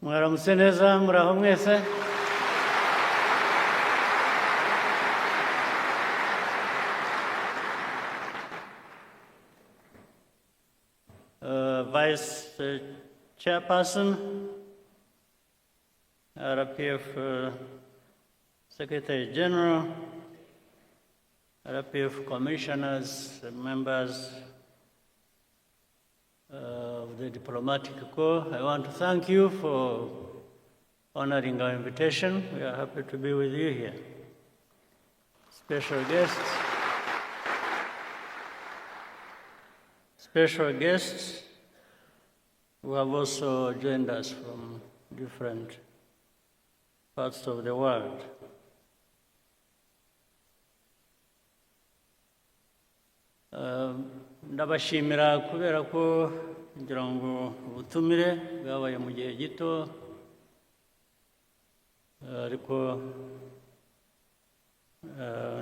Mwaramutse neza muraho mwese. Vice Chairperson, RPF Secretary General, RPF Commissioners, members of the Diplomatic Corps, I want to thank you for honoring our invitation. We are happy to be with you here. Special guests who have also joined us from different parts of the world. Ndabashimira kubera ko ngira ngo ubutumire bwabaye mu gihe gito ariko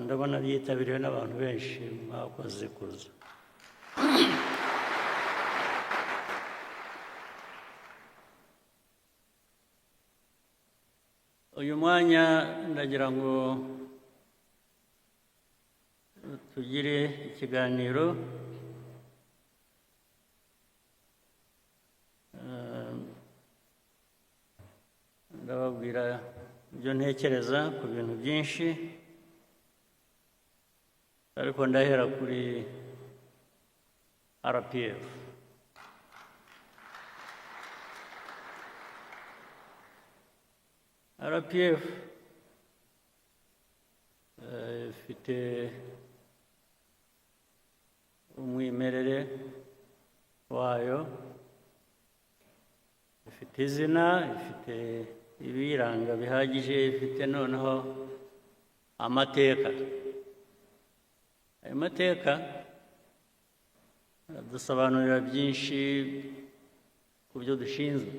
ndabona byitabiriwe n'abantu benshi mwakoze kuza. Uyu mwanya ndagira ngo tugire ikiganiro ndababwira ibyo ntekereza ku bintu byinshi ariko ndahera kuri RPF. RPF ifite umwimerere wayo, ifite izina, ifite ibiyiranga bihagije, ifite noneho amateka. Ayo mateka dusobanurira byinshi ku byo dushinzwe,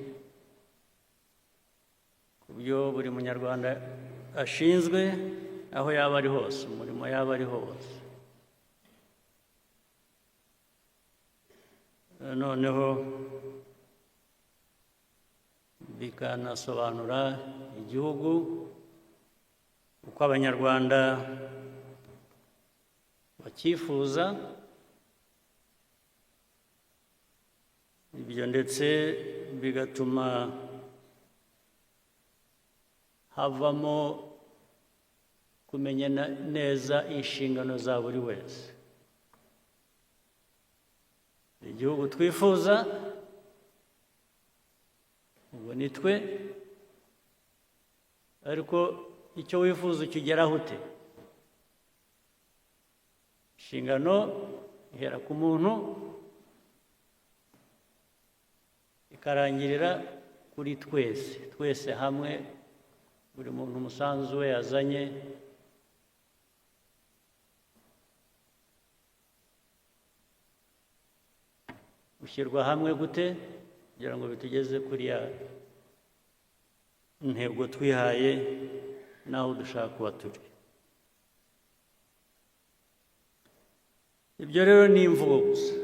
ku byo buri munyarwanda ashinzwe aho yaba ari hose, umurimo yaba ari hose. Noneho bikanasobanura igihugu uko abanyarwanda bakifuza, ibyo ndetse bigatuma havamo kumenya neza inshingano za buri wese. Igihugu twifuza ubwo ni twe, ariko icyo wifuza ukigeraho ute? Inshingano ihera ku muntu ikarangirira kuri twese hamwe, buri muntu umusanzu we yazanye ushyirwa hamwe gute kugira ngo bitugeze kuri ya ntego twihaye n'aho dushaka kuba turi. Ibyo rero ni imvugo gusa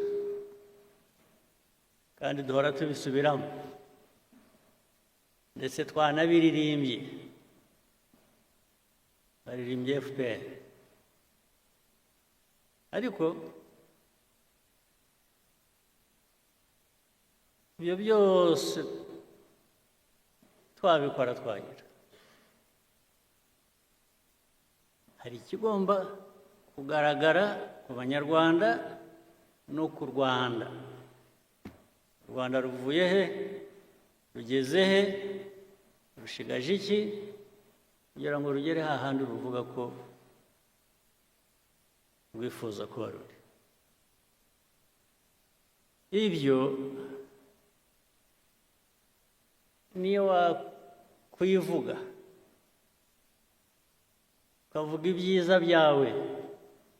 kandi duhora tubisubiramo, ndetse twanabiririmbye, baririmbye FPR, ariko ibyo byose twabikora twagira, hari ikigomba kugaragara ku banyarwanda no ku Rwanda. U Rwanda ruvuye he, rugeze he, rushigaje iki kugira ngo rugere hahandi ruvuga ko rwifuza kuba ruri. Ibyo niyo wakwivuga ukavuga ibyiza byawe,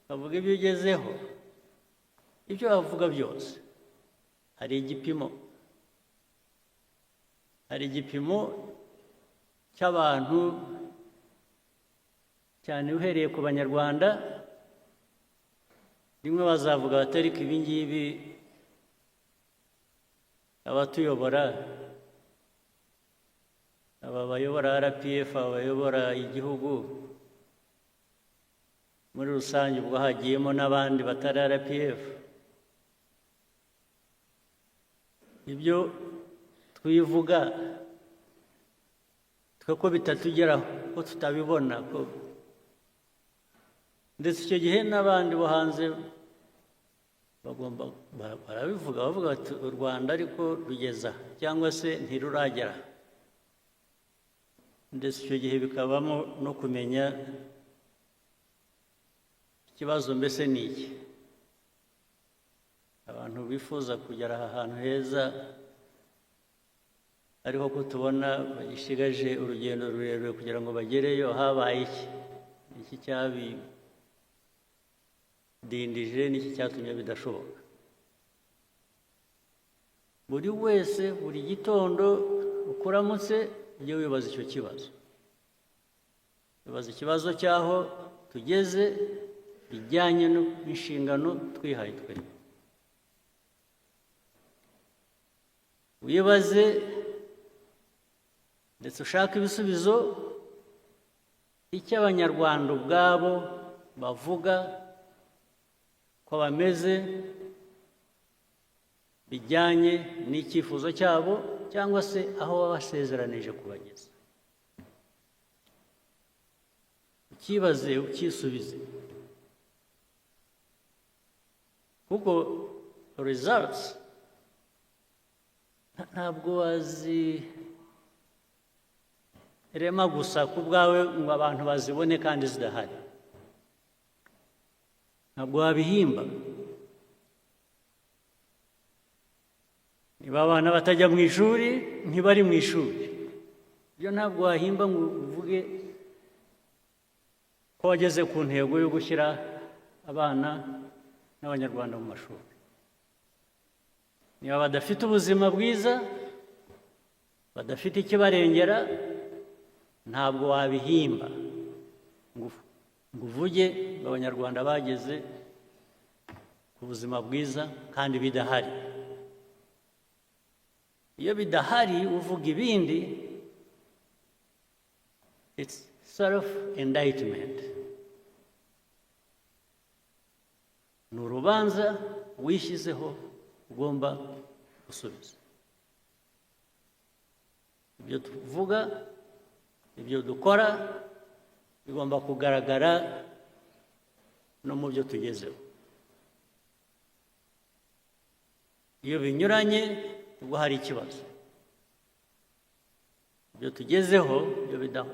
ukavuga ibyo ugezeho, ibyo wavuga byose hari igipimo cy'abantu, cyane uhereye ku banyarwanda. Rimwe bazavuga batari ko ibi ngibi abatuyobora aba bayobora RPF, abayobora igihugu muri rusange, ubwo hagiyemo n'abandi batari RPF. Ibyo twivuga twe ko bitatugeraho, ko tutabibona, ko ndetse icyo gihe n'abandi bo hanze bagomba barabivuga, bavuga bati u Rwanda ariko rugeza cyangwa se ntiruragera. Ndetse icyo gihe bikabamo no kumenya ikibazo mbese ni iki. Abantu bifuza kugera aha hantu heza, ariko ko tubona bagishigaje urugendo rurerure kugira ngo bagereyo, habaye iki? Iki cyabidindije, n'iki cyatumye bidashoboka. Buri wese buri gitondo ukuramutse ujye wibaza icyo kibazo, wibaza ikibazo cy'aho tugeze bijyanye n'inshingano twihaye twe. Wibaze ndetse ushaka ibisubizo icyo Abanyarwanda ubwabo bavuga ko bameze bijyanye n'icyifuzo cyabo, cyangwa se aho babasezeranije kubageza. Ukibaze ukisubize, kuko results ntabwo wazirema gusa ku bwawe ngo abantu bazibone kandi zidahari. Ntabwo wabihimba. Niba abana batajya mu ishuri, ntibari mu ishuri. Ibyo ntabwo wahimba ngo uvuge ko wageze ku ntego yo gushyira abana n'Abanyarwanda mu mashuri. Niba badafite ubuzima bwiza, badafite ikibarengera, ntabwo wabihimba ngo uvuge Abanyarwanda bageze ku buzima bwiza kandi bidahari. Iyo bidahari uvuga ibindi, it's self-indictment. Ni urubanza wishyizeho ugomba gusubiza. Ibyo tuvuga, ibyo dukora bigomba kugaragara no mu byo tugezeho. Iyo binyuranye ubwo hari ikibazo. Ibyo tugezeho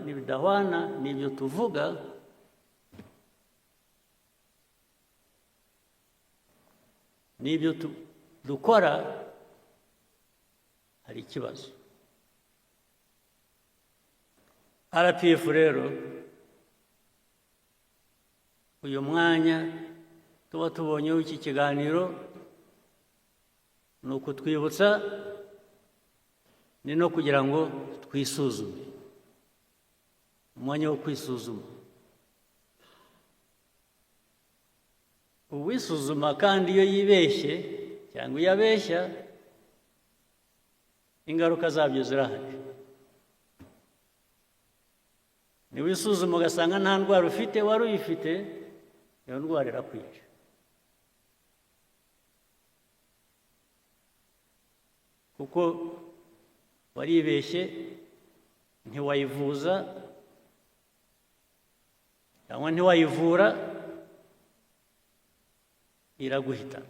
nibidahwana n'ibyo tuvuga, n'ibyo dukora, hari ikibazo. RPF rero uyu mwanya tuba tubonyeho iki kiganiro ni ukutwibutsa, ni no kugira ngo twisuzume. Umwanya wo kwisuzuma. Uwisuzuma kandi iyo yibeshye cyangwa iyo abeshya, ingaruka zabyo zirahari. Niwisuzuma ugasanga nta ndwara ufite, wari uyifite, iyo ndwara irakwica. Kuko waribeshye, ntiwayivuza cyangwa ntiwayivura, iraguhita.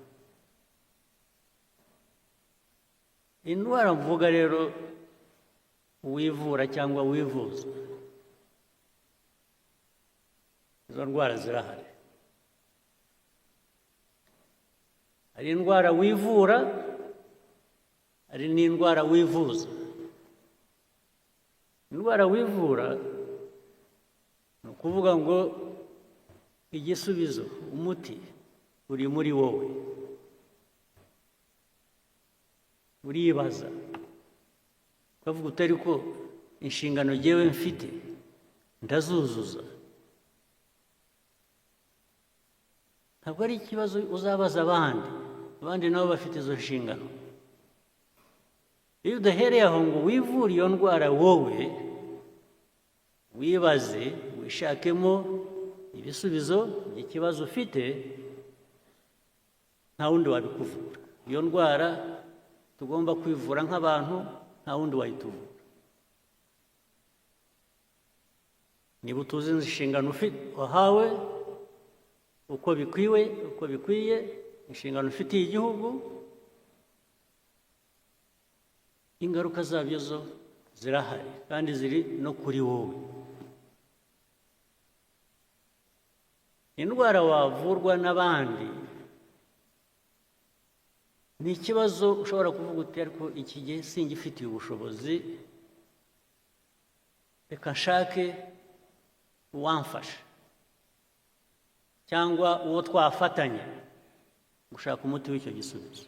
Indwara mvuga rero wivura cyangwa wivuza, izo ndwara zirahari. Hari indwara wivura, hari n'indwara wivuza. Indwara wivura ni ukuvuga ngo igisubizo, umuti uri muri wowe. Uribaza ukavuga utari ko inshingano jyewe mfite ndazuzuza. Ntabwo ari ikibazo uzabaza abandi nabo bafite izo nshingano. Iyo udahereye aho ngo wivure iyo ndwara wowe, wibaze wishakemo ibisubizo by'ikibazo ufite, nta wundi wabikuvura. Iyo ndwara tugomba kwivura nk'abantu, nta wundi wayituvura. Niba utuzi inshingano wahawe uko bikwiye, inshingano ufitiye igihugu, ingaruka zabyo zo zirahari kandi ziri no kuri wowe. Indwara wavurwa n'abandi ni ikibazo ushobora kuvuga uti ariko iki gihe singifitiye ubushobozi, reka nshake uwamfasha cyangwa uwo twafatanya gushaka umuti w'icyo gisubizo.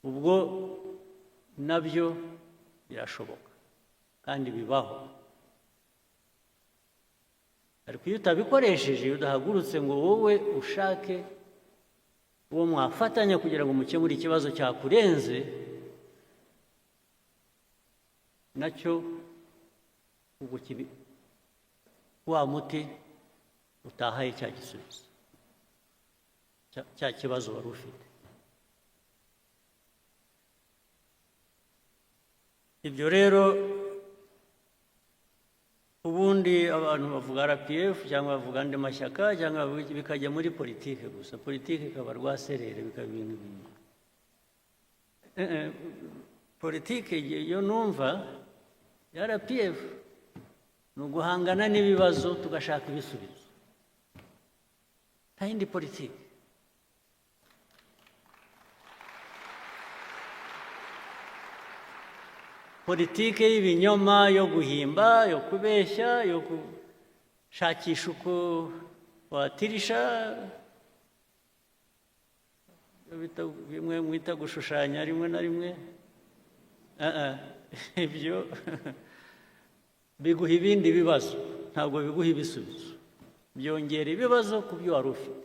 Ubwo nabyo birashoboka kandi bibaho, ariko iyo utabikoresheje, iyo udahagurutse ngo wowe ushake uwo mwafatanya kugira ngo mukemure ikibazo cyakurenze, nacyo ubwo wa muti utahaye cya gisubizo cya kibazo wari ufite. Ibyo rero ubundi abantu bavuga RPF cyangwa bavuga andi mashyaka cyangwa bikajya muri politike gusa, politike ikaba rwaserere, bikaba ibintu bimwe. Politike iyo numva ya RPF ni uguhangana n'ibibazo tugashaka ibisubizo, nta yindi politike. Politike y'ibinyoma, yo guhimba, yo kubeshya, yo gushakisha uko watirisha, bimwe mwita gushushanya rimwe na rimwe, ibyo biguha ibindi bibazo, ntabwo biguha ibisubizo, byongera ibibazo ku byo wari ufite.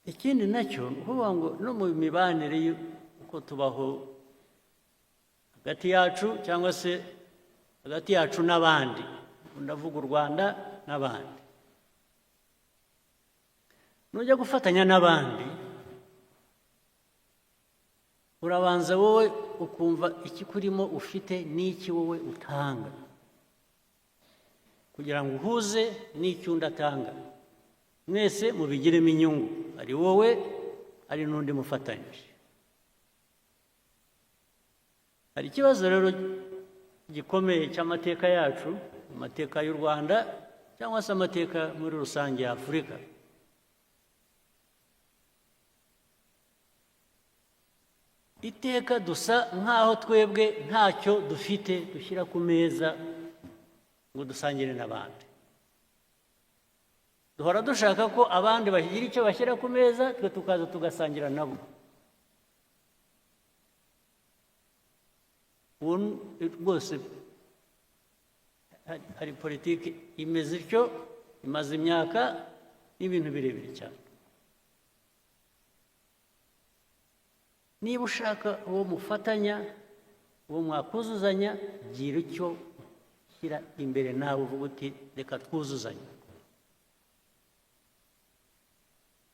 Ikindi nacyo uvuga ngo no mu mibanire uko tubaho hagati yacu cyangwa se hagati yacu n'abandi, ndavuga u Rwanda n'abandi, nujya gufatanya n'abandi urabanza wowe ukumva ikikurimo ufite n'iki wowe utanga, kugira ngo uhuze n'icyo undi atanga, mwese mubigiremo inyungu, ari wowe ari n'undi mufatanyije. Hari ikibazo rero gikomeye cy'amateka yacu, amateka y'u Rwanda cyangwa se amateka muri rusange ya Afurika. Iteka dusa nk'aho twebwe ntacyo dufite dushyira ku meza ngo dusangire n'abandi. Duhora dushaka ko abandi bagira icyo bashyira ku meza, twe tukaza tugasangira nabo. Ubu rwose hari politiki imeze ityo, imaze imyaka n'ibintu birebire cyane. Niba ushaka uwo mufatanya, uwo mwakuzuzanya, gira icyo ushyira imbere nawe, uvuga uti reka twuzuzanye.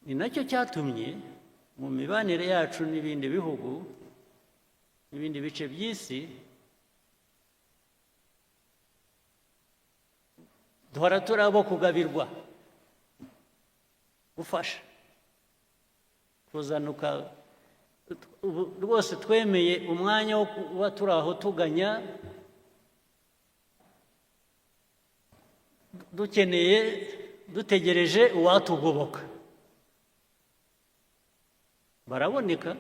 Ni nacyo cyatumye mu mibanire yacu n'ibindi bihugu, n'ibindi bice by'isi, duhora turi abo kugabirwa, gufasha, kuzanuka. Rwose twemeye umwanya wo kuba turi aho tuganya, dutegereje uwatugoboka. Baraboneka,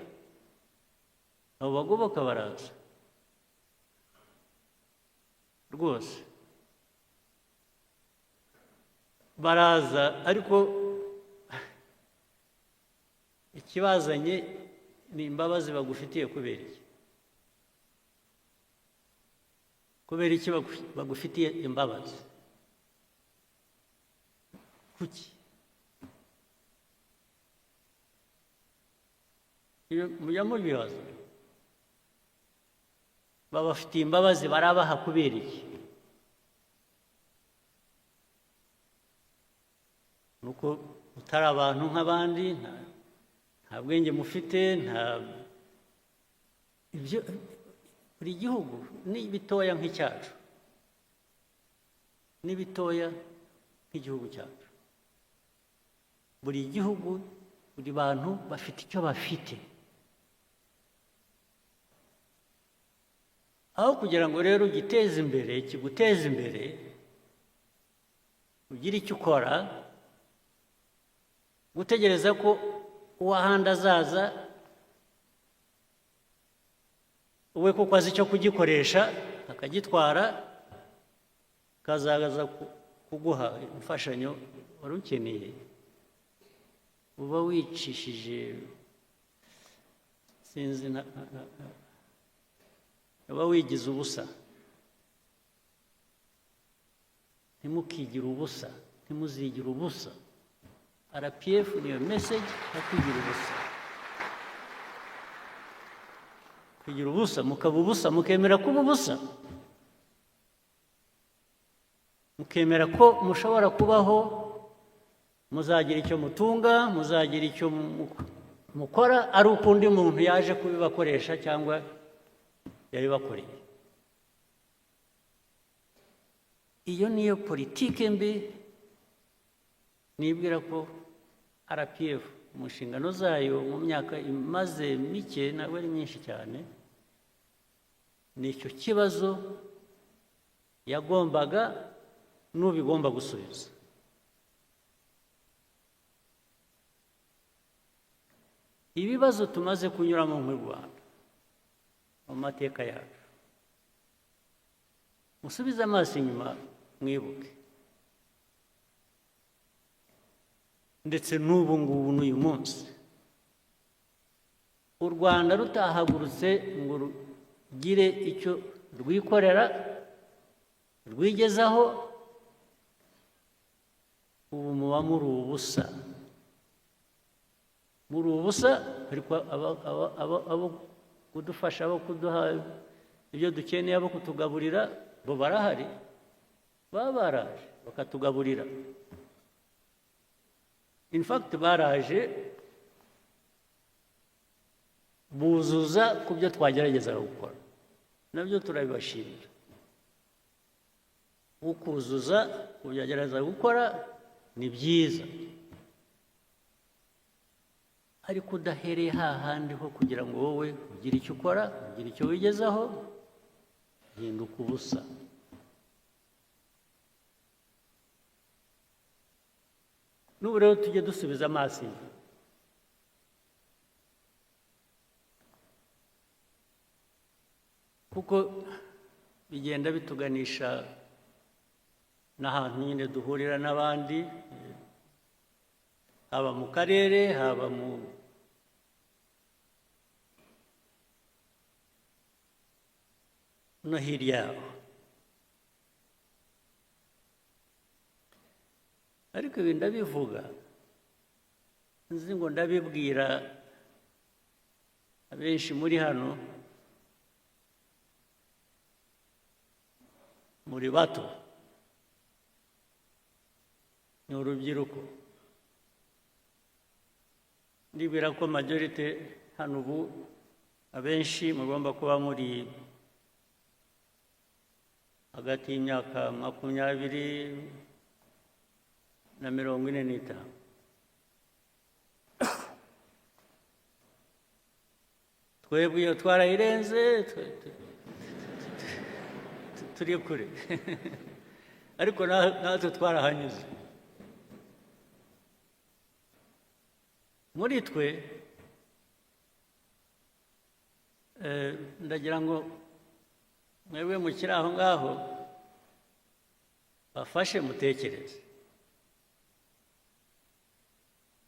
abo bagoboka baraza rwose, baraza, ariko ikibazanye ni imbabazi bagufitiye. Kubera iki? Kubera iki bagufitiye imbabazi? Kuki? mujya mubibaza babafitiye imbabazi barabaha kubera iki? nuko utari abantu nk'abandi, nta bwenge mufite, ibyo buri gihugu ni bitoya nk'icyacu, ni bitoya nk'igihugu cyacu. Buri gihugu, buri bantu bafite icyo bafite. Aho kugira ngo rero ugiteze imbere, kiguteze imbere, ugire icyo ukora, gutegereza ko uwahandi azaza we kuko azi icyo kugikoresha akagitwara, kazaza kuguha imfashanyo wari ukeneye, uba wicishije, sinzi, uba wigize ubusa. Ntimukigire ubusa, ntimuzigire ubusa. RPF niyo message yo kwigira ubusa. Kwigira ubusa, mukaba ubusa, mukemera kuba ubusa, mukemera ko mushobora kubaho, muzagira icyo mutunga, muzagira icyo mukora, ari uko undi muntu yaje kubibakoresha cyangwa yabibakoreye. Iyo niyo politike mbi nibwira ko RPF mu nshingano zayo mu myaka imaze mike, ntabwo ari myinshi cyane, nicyo kibazo yagombaga n'ubigomba gusubiza. Ibibazo tumaze kunyuramo mu Rwanda mu mateka yacu, musubize amaso inyuma mwibuke, ndetse n'ubu ngubu n'uyu munsi u Rwanda rutahagurutse ngo rugire icyo rwikorera rwigezaho, ubu muba muri ubusa, muri ubusa. Ariko abo kudufasha, abo kuduha ibyo dukeneye, abo kutugaburira, bo barahari, baba baraje bakatugaburira. In fact baraje buzuza ku byo twageragezaga gukora, nabyo turabibashimira. Ukuzuza ku byo yagerageza gukora ni byiza, ariko udahereye hahandi ho kugira ngo wowe ugire icyo ukora, ugire icyo wigezaho, hinduka ubusa. N'ubu rero tujye dusubiza amaso inyuma, kuko bigenda bituganisha n'ahantu nyine duhurira n'abandi, haba mu karere, haba no hirya yaho. Ariko ibi ndabivuga nzi ngo ndabibwira abenshi muri hano, muri bato, ni urubyiruko. Ndibwira ko majorite hano ubu abenshi mugomba kuba muri hagati y'imyaka 20 na 45. Twebwe iyo twarayirenze, turi kure. Ariko natwe twarahanyuze. Muri twe ndagira ngo mwebwe mukiri aho ngaho bafashe mutekereze.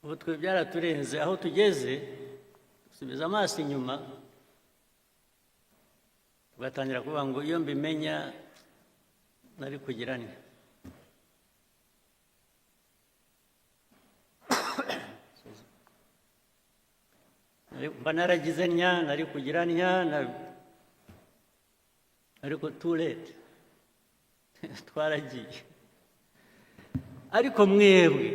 Ubu twe byaraturenze, aho tugeze dusubiza amaso inyuma, tugatangira kuvuga ngo iyo mbimenya nari kugira nte. Nari mba naragize ntya nari kugira ntya ariko too late twaragiye. Ariko mwebwe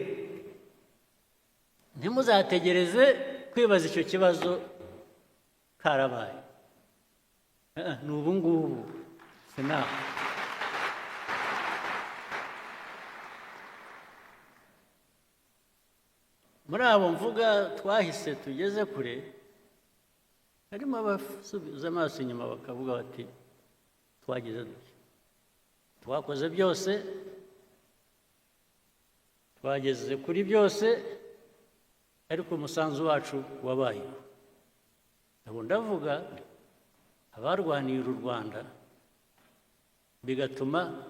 ntimuzategereze kwibaza icyo kibazo karabaye. Ni ubu ngubu sinaho. Muri abo mvuga twahise tugeze kure, harimo abasubiza amaso inyuma bakavuga bati twagize duke, twakoze byose, twageze kuri byose, ariko umusanzu wacu wabayeho. Abo ndavuga abarwaniye uru Rwanda bigatuma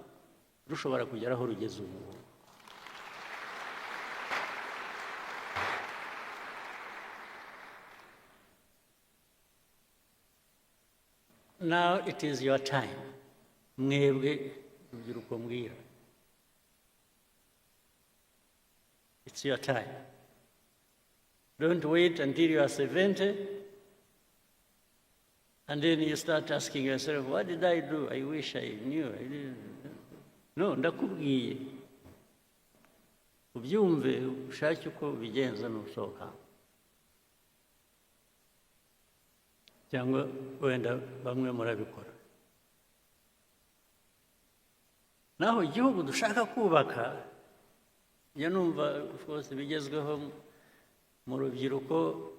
rushobora kugera aho rugeze ubu. Now it is your time. Mwebwe urubyiruko mbwira. It's your time. Don't wait until you are 70 and then you start asking yourself, what did I do? I wish I knew. I didn't. No, ndakubwiye. Ubyumve ushake uko bigenza nusohoka. Cyangwa wenda bamwe murabikora. Naho igihugu dushaka kubaka, ya numva of course bigezweho mu rubyiruko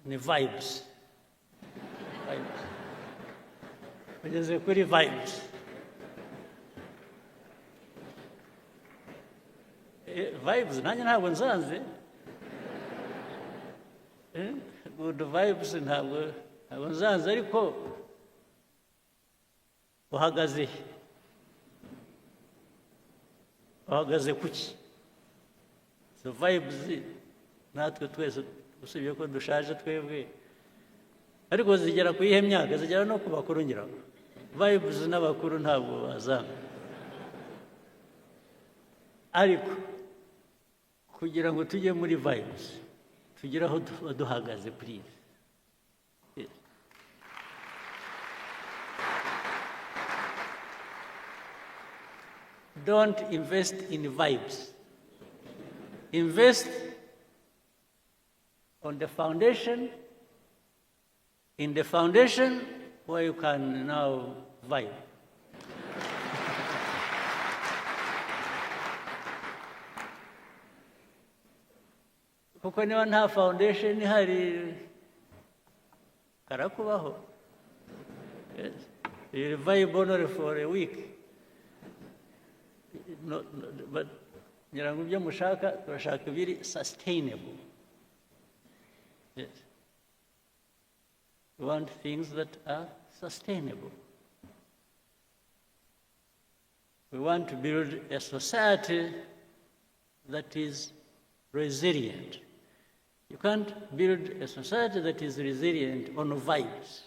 ni vibes. Bageze kuri vibes. Vibes nanjye ntabwo nzanze. Good vibes ntabwo nzanze, ariko uhagaze kuki? So vibes natwe twese usibye ko dushaje twebwe, ariko zigera ku ihe myaka, zigera no ku bakuru ngira. Vibes n'abakuru ntabwo bazanga, ariko kugira ngo tujye muri vibes tugire aho duhagaze please. Don't invest in vibes. Invest on the foundation, in the foundation where you can now vibe. Kuko niba nta foundation ihari karakubaho. Yes. You vibe only for a week. No, but ngira ngo ibyo mushaka turashaka biri sustainable. Yes. We want things that are sustainable. We want to build a society that is resilient. You can't build a society that is resilient on vibes.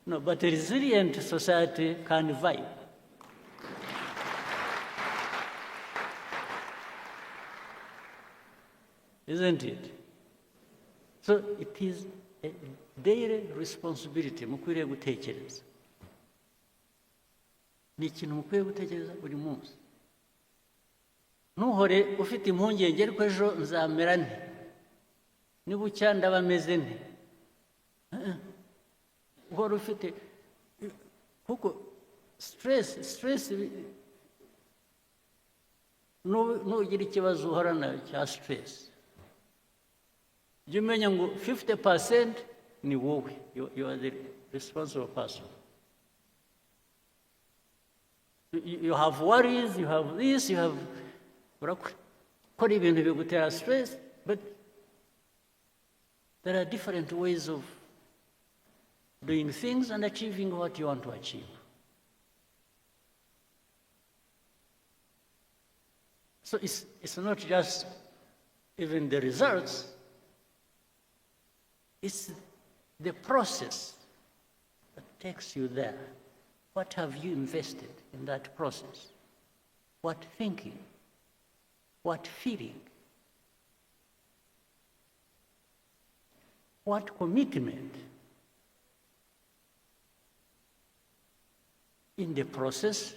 No, but a resilient society can vibe. Isn't it? So it is a daily responsibility mukwiriye gutekereza. Ni ikintu mukwiriye gutekereza buri munsi. Ntuhore ufite impungenge ariko ejo nzamera nte, nibucya ndaba meze nte. Uhora ufite kuko stress nugira ikibazo uhorana cya stress, jya umenya ngo 50% ni wowe, you are the responsible person. You have worries, you have this, you have urakora ibintu bigutera stress, but there are different ways of doing things and achieving what you want to achieve. So it's not just even the results, it's the process that takes you there. What have you invested in that process? What thinking? What feeling? what commitment in the process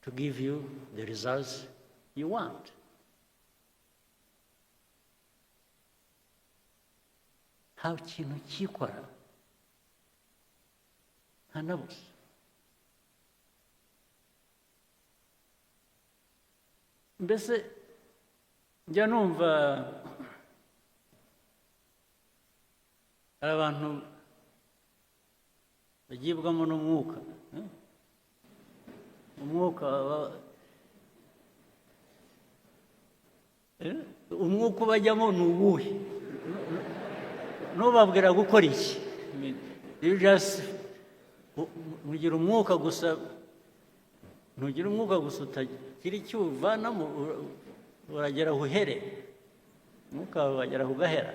to give you the results you want. Nta kintu cyikora nta na busa. Mbese njya numva hari abantu bagibwamo n'umwuka, umwuka ubajyamo ni uwuhe? Ntubabwira gukora iki? Ntugira umwuka gusa, utagira icyo uvanamo, uragera aho uhere, umwuka wawe wagera aho ugahera.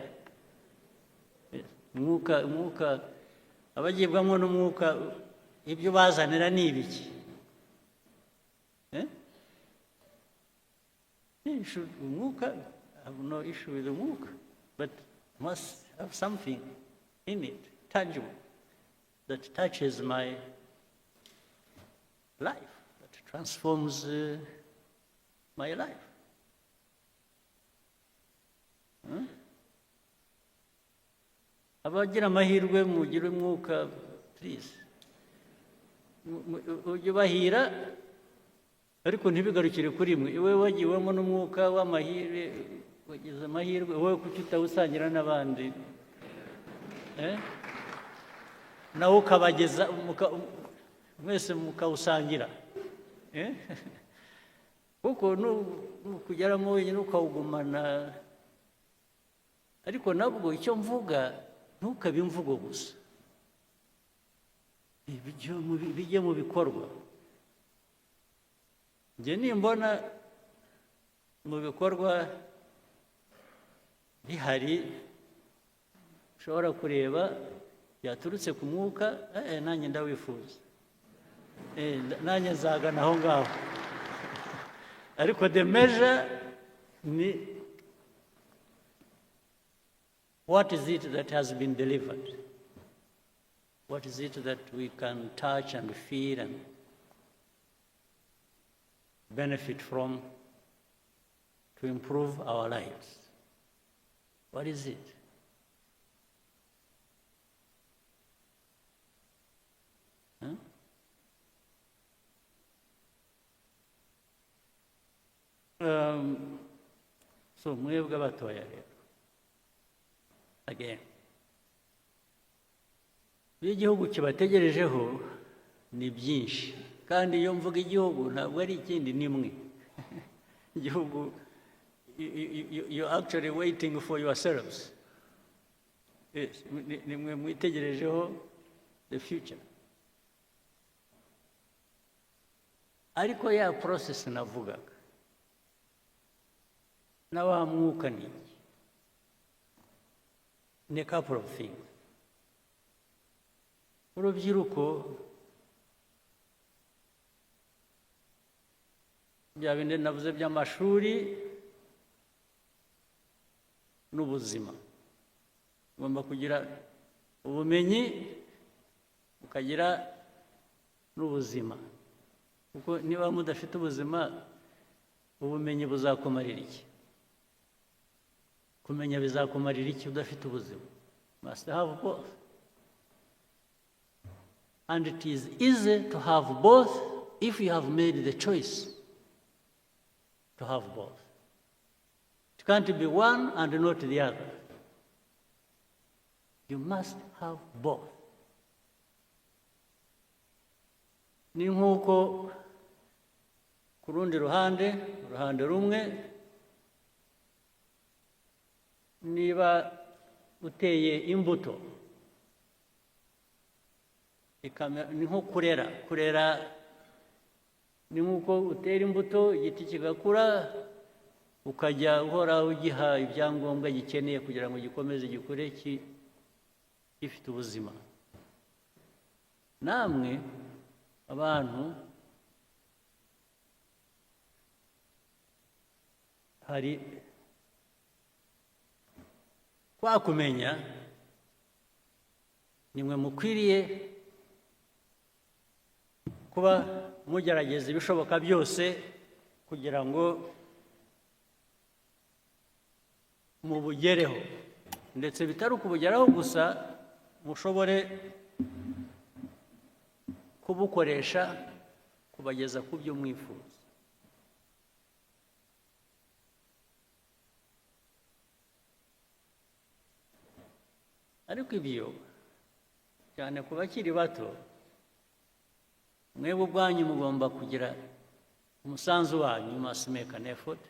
Umwuka abagibwamo n'umwuka, ibyo bazanira ni ibiki? Umwuka, I have no issue with the umwuka, but must have something in it, tangible, that touches my life, that transforms my life. Abagira amahirwe mugire umwuka, please, ujye ubahira, ariko ntibigarukire kuri mwe. Iwe wagiwemo n'umwuka w'amahirwe, wagize amahirwe, wowe kuki utawusangira n'abandi? Nawe ukabageza, mwese mukawusangira. Kuko nukugeramo wenyine ukawugumana, ariko nabwo icyo mvuga ntukabe imvugo gusa, bijye mu bikorwa. Njye nimbona mu bikorwa bihari ushobora kureba byaturutse ku mwuka, nanjye ndawifuza, nanjye nzagana aho ngaho. Ariko the measure ni what is it that has been delivered? What is it that we can touch and feel and benefit from to improve our lives? What is it? So mwebwe abatoya rero, again, igihugu kibategerejeho ni byinshi, kandi iyo mvuga igihugu ntabwo ari ikindi, ni mwe. Igihugu, you're actually waiting for yourselves. Yes, ni mwe mwitegerejeho the future. Ariko ya process navugaga, na wa mwuka ni iki? Ni a couple of things. Urubyiruko, bya bindi navuze by'amashuri n'ubuzima, ugomba kugira ubumenyi ukagira n'ubuzima, kuko niba mudafite ubuzima, ubumenyi buzakumarira iki? Kumenya bizakumarira iki udafite ubuzima? Must have both. And it is easy to have both if you have made the choice to have both. It can't be one and not the other. You must have both. Ni nk'uko ku rundi ruhande rumwe, niba uteye imbuto, ni nko kurera, ni nk'uko utera imbuto, igiti kigakura, ukajya uhora ugiha ibyangombwa gikeneye kugira ngo gikomeze gikure gifite ubuzima. Namwe abantu, hari kwa kumenya nimwe mukwiriye kuba mugerageza ibishoboka byose kugira ngo mubugereho, ndetse bitari ukubugeraho gusa, mushobore kubukoresha kubageza ku byo mwifuza. Ariko ibyo cyane ku bakiri bato, mwebwe ubwanyu mugomba kugira umusanzu wanyu, you must make an effort.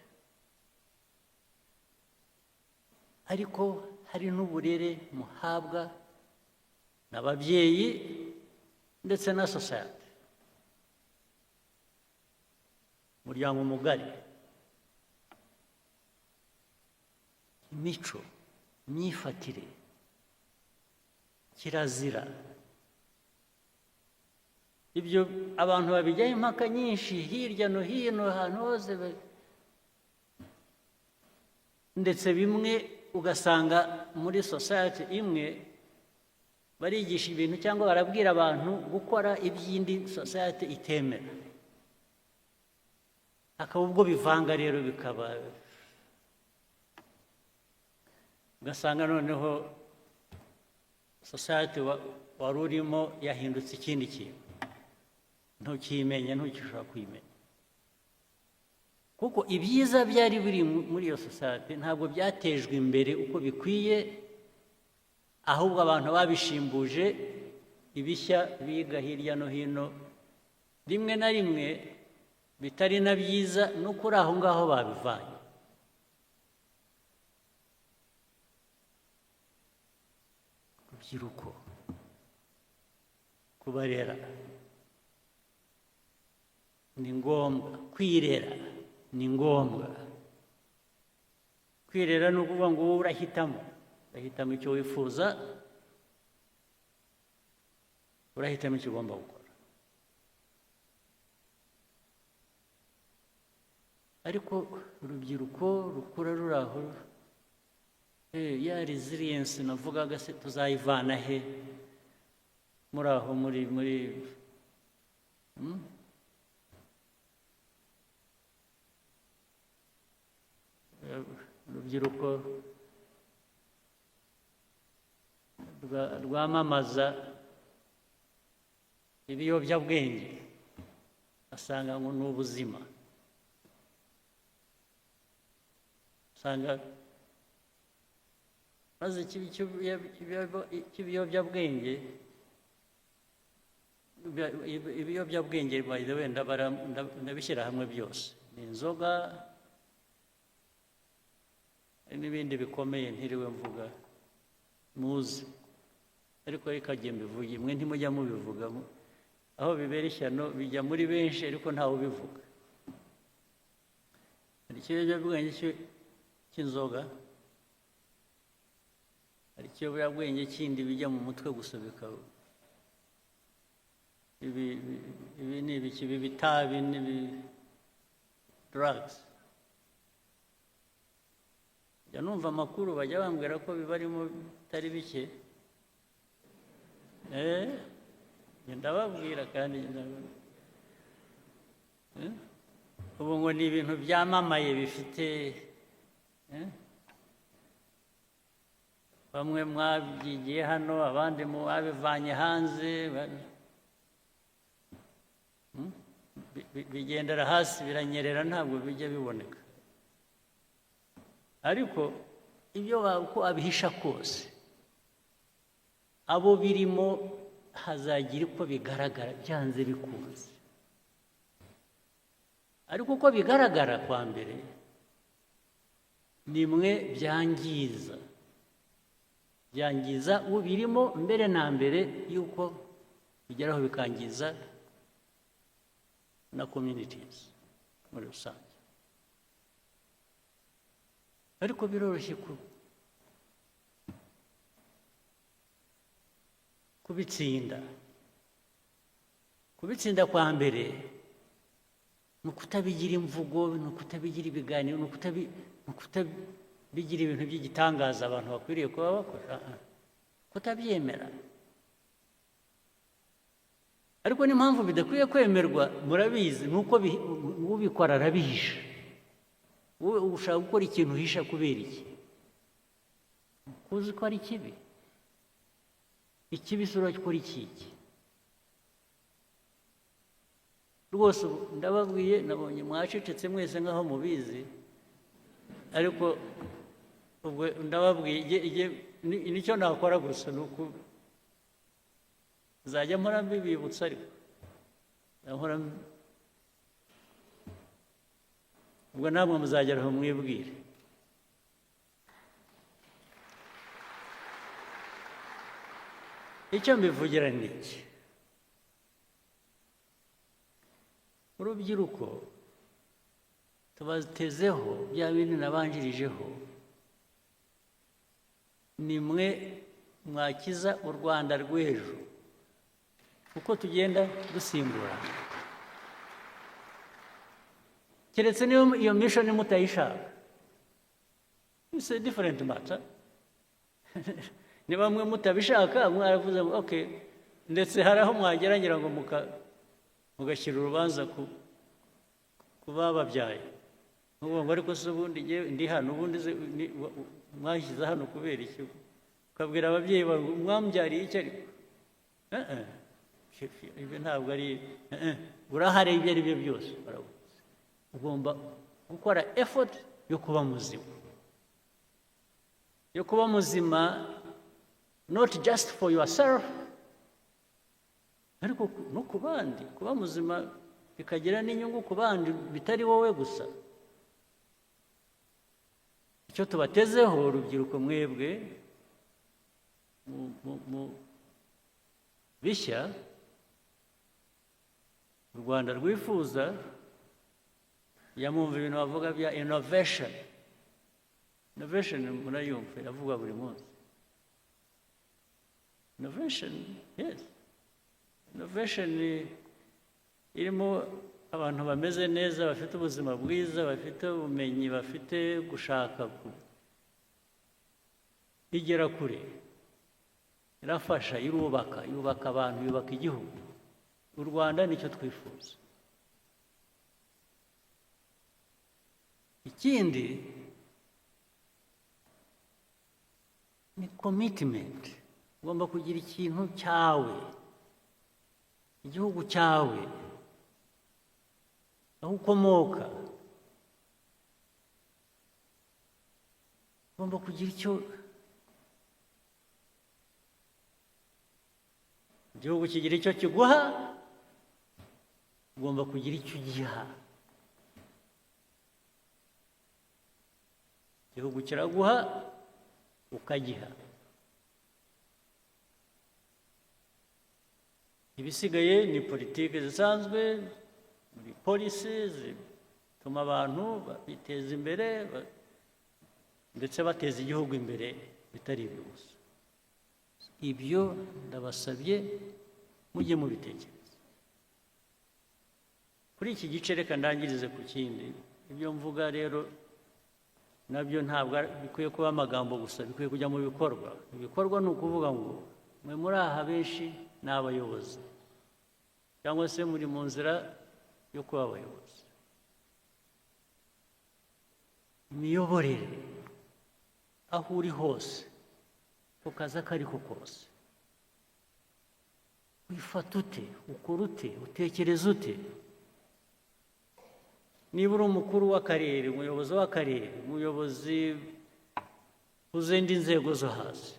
Ariko hari n'uburere muhabwa n'ababyeyi ndetse na society, umuryango mugari, imico, imyifatire, kirazira. Ibyo abantu babijyaho impaka nyinshi hirya no hino, ahantu hose, ndetse bimwe ugasanga muri society imwe barigisha ibintu cyangwa barabwira abantu gukora iby'indi society itemera, akaba ubwo bivanga rero, bikaba ugasanga noneho society wari urimo yahindutse ikindi kintu, ntukimenya, ntukishobora kwimenya, kuko ibyiza byari biri muri iyo society ntabwo byatejwe imbere uko bikwiye, ahubwo abantu babishimbuje ibishya biga hirya no hino, rimwe na rimwe bitari na byiza, no kuri aho ngaho babivanye. Urubyiruko, kubarera ni ngombwa, kwirera ni ngombwa. Kwirera ni ukuvuga ngo wowe urahitamo icyo wifuza, urahitamo icyo ugomba gukora. Ariko urubyiruko rukura ruri aho, ya resilience navugaga se tuzayivana he muri aho, muri urubyiruko rwamamaza ibiyobyabwenge, asanga ngo ni ubuzima, usanga maze ibiyobyabwenge by the way ndabishyira hamwe byose, ni inzoga n'ibindi bikomeye ntiriwe mvuga muzi, ariko reka mbivuge, mwe ntimujya mubivuga, aho bibera ishyano bijya muri benshi ariko ntawe ubivuga. Hari ikiyobyabwenge cy'inzoga, hari ikiyobyabwenge kindi bijya mu mutwe gusa, bikaba ibi ni ibiki, ibi bitabi n'ibi drugs. Njya numva amakuru bajya bambwira ko bibarimo bitari bike, ndababwira kandi ubu ngo ni ibintu byamamaye bifite, bamwe mwabyigiye hano, abandi mwabivanye hanze, bigendera hasi, biranyerera, ntabwo bijya biboneka. Ariko ibyo uko abihisha kose, abo birimo hazagira uko bigaragara, byanze bikunze. Ariko uko bigaragara kwa mbere, nimwe byangiza ubirimo mbere na mbere yuko bigeraho bikangiza na communities muri rusange. Ariko biroroshye kubitsinda kwa mbere ni ukutabigira imvugo, ni ukutabigira ibiganiro, ni bigira ibintu by'igitangaza abantu bakwiriye kuba bakora, kutabyemera. Ariko n'impamvu bidakwiye kwemerwa murabizi, nuko ubikora arabihisha. Wowe ushaka gukora ikintu uhisha kubera iki? Uzi ko ari kibi. Ikibi sura gukora iki? Rwose ndababwiye, nabonye mwacecetse mwese nkaho mubizi, ariko ubwo ndababwiye nicyo nakora gusa nuko zajya mpora mbibibutsa, ariko nkora ubwo namwe muzageraho mwibwire. Icyo mbivugira ni iki: urubyiruko tubatezeho bya bindi nabanjirijeho, ni mwe mwakiza u Rwanda rw'ejo uko tugenda dusimburana. Keretse niyo iyo mission mutayishaka, it's a different matter. Niba mwe mutabishaka mwaravuze okay, ndetse hari aho mwageragera ngo mugashyira urubanza ku bababyaye, ngo ariko se ubundi ndi hano, ubundi mwashyize hano kubera iki? Ukabwira ababyeyi bawe mwambyariye iki? Ariko ibi ntabwo ari urahare, ibyo ari byo byose ugomba gukora effort yo kuba muzima, yo kuba muzima, not just for yourself, ariko no ku bandi. Kuba muzima bikagira n'inyungu ku bandi, bitari wowe gusa. Icyo tubatezeho urubyiruko mwebwe bishya u Rwanda rwifuza, yamumva ibintu bavuga bya innovation. Innovation murayumva yavuga buri munsi. Innovation, yes. Innovation irimo abantu bameze neza, bafite ubuzima bwiza, bafite ubumenyi, bafite gushaka igera kure, irafasha, yubaka abantu, yubaka igihugu. U Rwanda nicyo twifuza. Ikindi ni commitment. Ugomba kugira ikintu cyawe, igihugu cyawe, aho ukomoka. Ugomba kugira icyo igihugu kigira icyo kiguha, ugomba kugira icyo ugiha. Igihugu kiraguha ukagiha. Ibisigaye ni politiki zisanzwe, muri polisi zituma abantu biteza imbere, ndetse bateza igihugu imbere, bitari ibyo gusa. Ibyo ndabasabye mujye mubitekereza. Kuri iki gice reka ndangirize ku kindi. Ibyo mvuga rero nabyo ntabwo bikwiye kuba amagambo gusa, bikwiye kujya mu bikorwa. Ibikorwa ni ukuvuga ngo mwe muri aha benshi ni abayobozi, cyangwa se muri mu nzira yo kuba abayobozi. Imiyoborere aho uri hose, ku kazi ako ari ko kose, wifata ute, ukora ute, utekereza ute? Niba uri umukuru w'akarere, umuyobozi w'akarere, umuyobozi uzindi nzego zo hasi,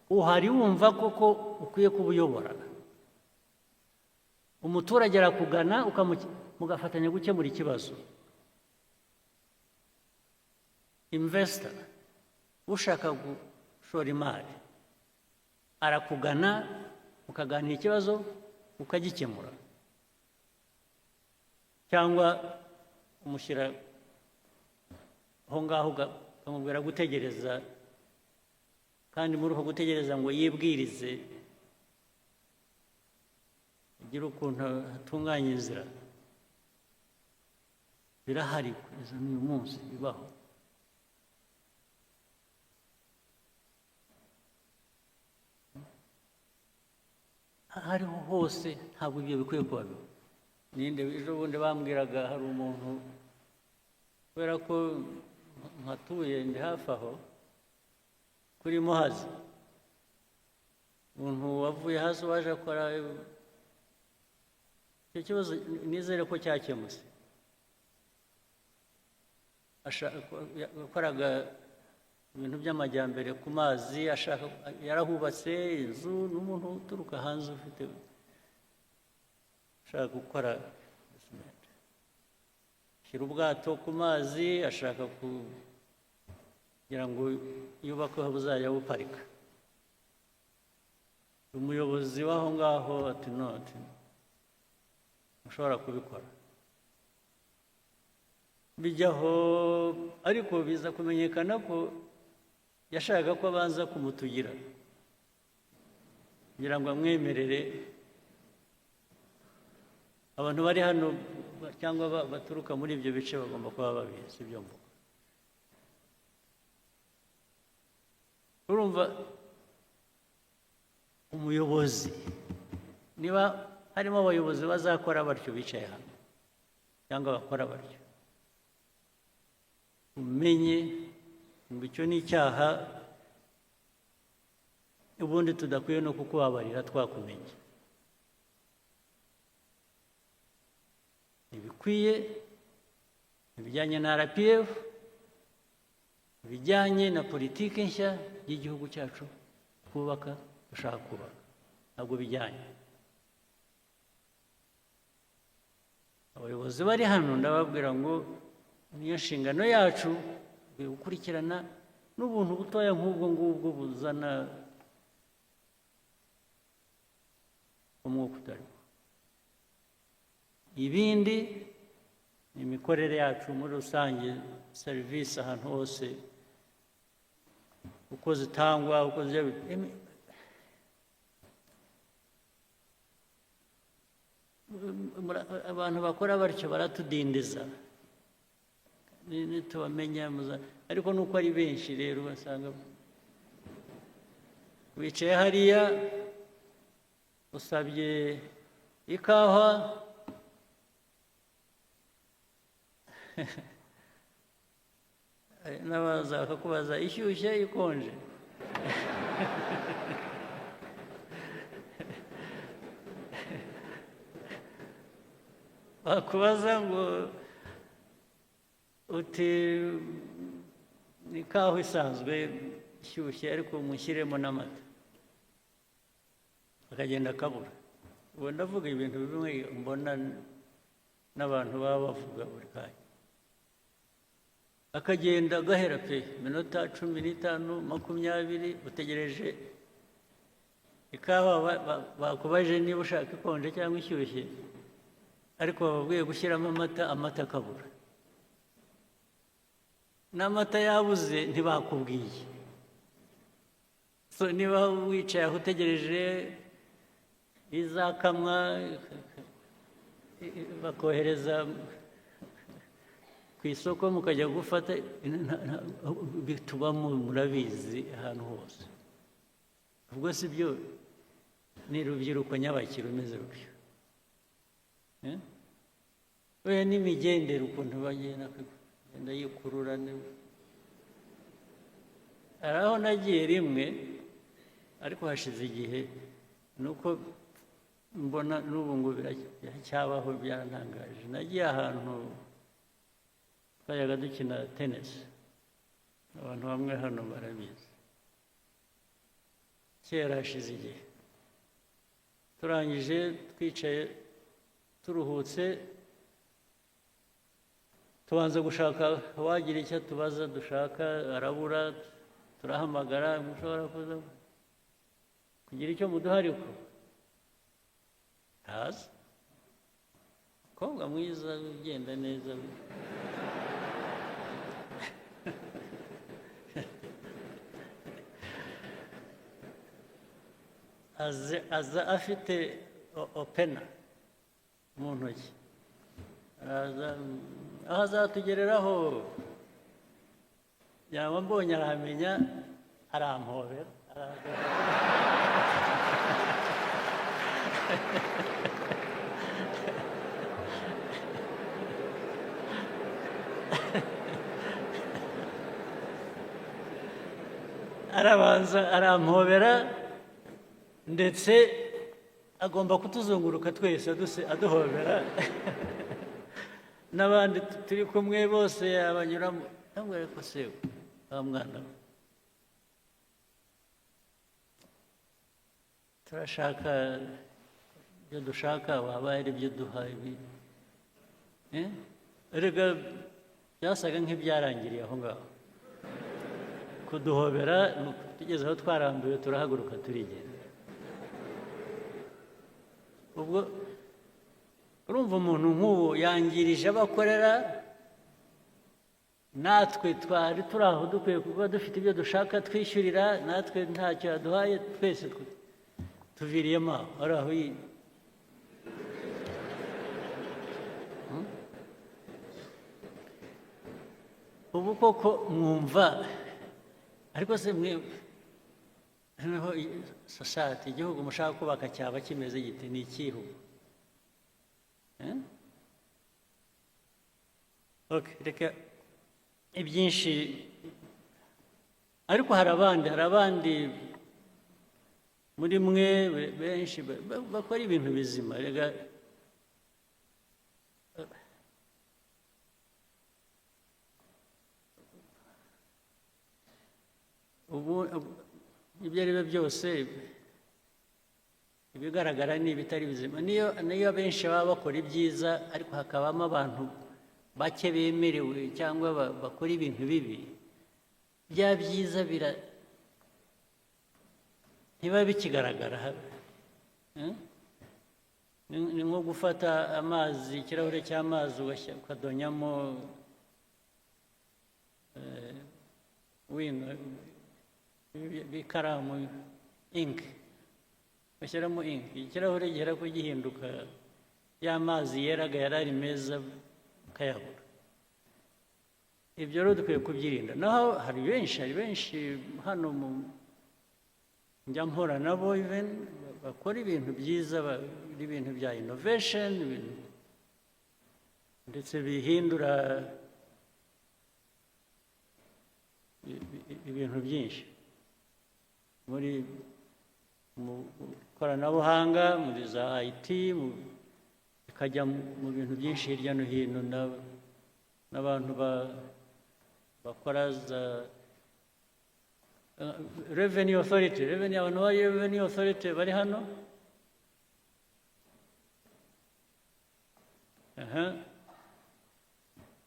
uhari wumva koko ukwiye kubuyobora. Umuturage arakugana mugafatanya gukemura ikibazo. Investor ushaka gushora imari arakugana, mukaganira ikibazo ukagikemura. Cyangwa umushyira aho ngaho ukamubwira gutegereza, kandi muri uko gutegereza ngo yibwirize, agire ukuntu atunganya inzira. birahari kugeza n'uyu munsi bibaho. Hariho hose ntabwo ibyo bikwiye kuba biba. Ninde ejo bundi bambwiraga hari umuntu kubera ko nkatuye ndi hafi aho kuri Muhazi, umuntu wavuye hasi waje akora icyo kibazo, nizere ko cyakemutse. Yakoraga ibintu by'amajyambere ku mazi, yarahubatse inzu, n'umuntu uturuka hanze ufite ashaka gukora shyira ubwato ku mazi, ashaka kugira ngo yubake aho buzajya buparika. Umuyobozi w'aho ngaho ati no, ati mushobora kubikora. Bijyaho, ariko biza kumenyekana ko yashakaga ko abanza kumutugira kugira ngo amwemerere. Abantu bari hano cyangwa baturuka muri ibyo bice bagomba kuba babizi ibyo mvuga. Urumva, umuyobozi, niba harimo abayobozi bazakora batyo bicaye hano cyangwa bakora batyo, umenye ngo icyo ni icyaha, ubundi tudakwiye no kukubabarira twakumenye. Ibikwiye ibijyanye na RPF, ibijyanye na politiki nshya y'igihugu cyacu twubaka, dushaka kubaka, ntabwo bijyanye. Abayobozi bari hano ndababwira ngo niyo nshingano yacu gukurikirana n'ubuntu butoya nk'ubwo ngubwo buzana umwuka utari. Ibindi ni imikorere yacu muri rusange, serivisi ahantu hose uko zitangwa, uko abantu bakora batyo baratudindiza ntitubamenya, ariko nuko ari benshi rero basanga wicaye hariya usabye ikawa n'abaza bakakubaza ishyushye ikonje. Bakubaza ngo uti ni ikawa isanzwe ishyushye ariko mushyiremo n'amata, akagenda akabura. Ubu ndavuga ibintu bimwe mbona n'abantu baba bavuga buri kanya, akagenda agahera pe minota 15 20 utegereje ikawa. Bakubaje niba ushaka ikonje cyangwa ishyushye, ariko bababwiye gushyiramo amata akabura. N'amata yabuze ntibakubwiye. So niba wicaye aho utegereje izakamwa bakohereza ku isoko mukajya gufata, bitubamo murabizi ahantu hose. Ubwo si byo ni rubyiruko nyabakiri umeze rutyo. We n'imigendere ukuntu bagenda yikurura. Hari aho nagiye rimwe, ariko hashize igihe, nuko mbona n'ubu ngo biracyabaho, byarantangaje. Nagiye ahantu twajaga dukina tenisi, abantu bamwe hano barabizi, kera hashize igihe. Turangije twicaye turuhutse, tubanza gushaka wagira icyo tubaza, dushaka arabura, turahamagara, mushobora kuza kugira icyo muduha, ariko ntazi. Umukobwa mwiza ugenda neza, aza afite opena mu ntoki, araza aho azatugereraho yaba mbonye arahamenya arampobera arabanza arampobera ndetse agomba kutuzunguruka twese aduhobera n'abandi turi kumwe bose abanyuramo ndamubwira ko se wa mwana we turashaka ibyo dushaka waba ari ibyo duha ibi erega byasaga nk'ibyarangiriye aho ngaho kuduhobera tugeze aho twarambiwe turahaguruka turigenda ubwo urumva umuntu nk'ubu yangirije abakorera natwe twari turi aho dukwiye kuba dufite ibyo dushaka twishyurira natwe ntacyo yaduhaye twese tuviriyemo aho ari aho ubu koko mwumva ariko se mwe noneho sosiyete igihugu mushaka kubaka cyaba kimeze gite ni ikihugu reka ibyinshi ariko hari abandi muri mwe benshi bakora ibintu bizima rega ubu ibyo ari byo byose ibigaragara ni ibitari bizima niyo benshi baba bakora ibyiza ariko hakabamo abantu bake bemerewe cyangwa bakora ibintu bibi bya byiza ntibiba bikigaragara ni nko gufata amazi ikirahure cy'amazi ukadonyamo bikaramu inki bashyiramo inki ikirahure gihera ko gihinduka y'amazi yeraga yari ari meza ukayabura ibyo rero dukwiye kubyirinda naho hari benshi hano njya mpora nabo bakora ibintu byiza ibintu bya innovation ndetse bihindura ibintu byinshi mu ikoranabuhanga muri za IT bikajya mu bintu byinshi hirya no hino n'abantu bakora za revenue authority abantu bari revenue authority bari hano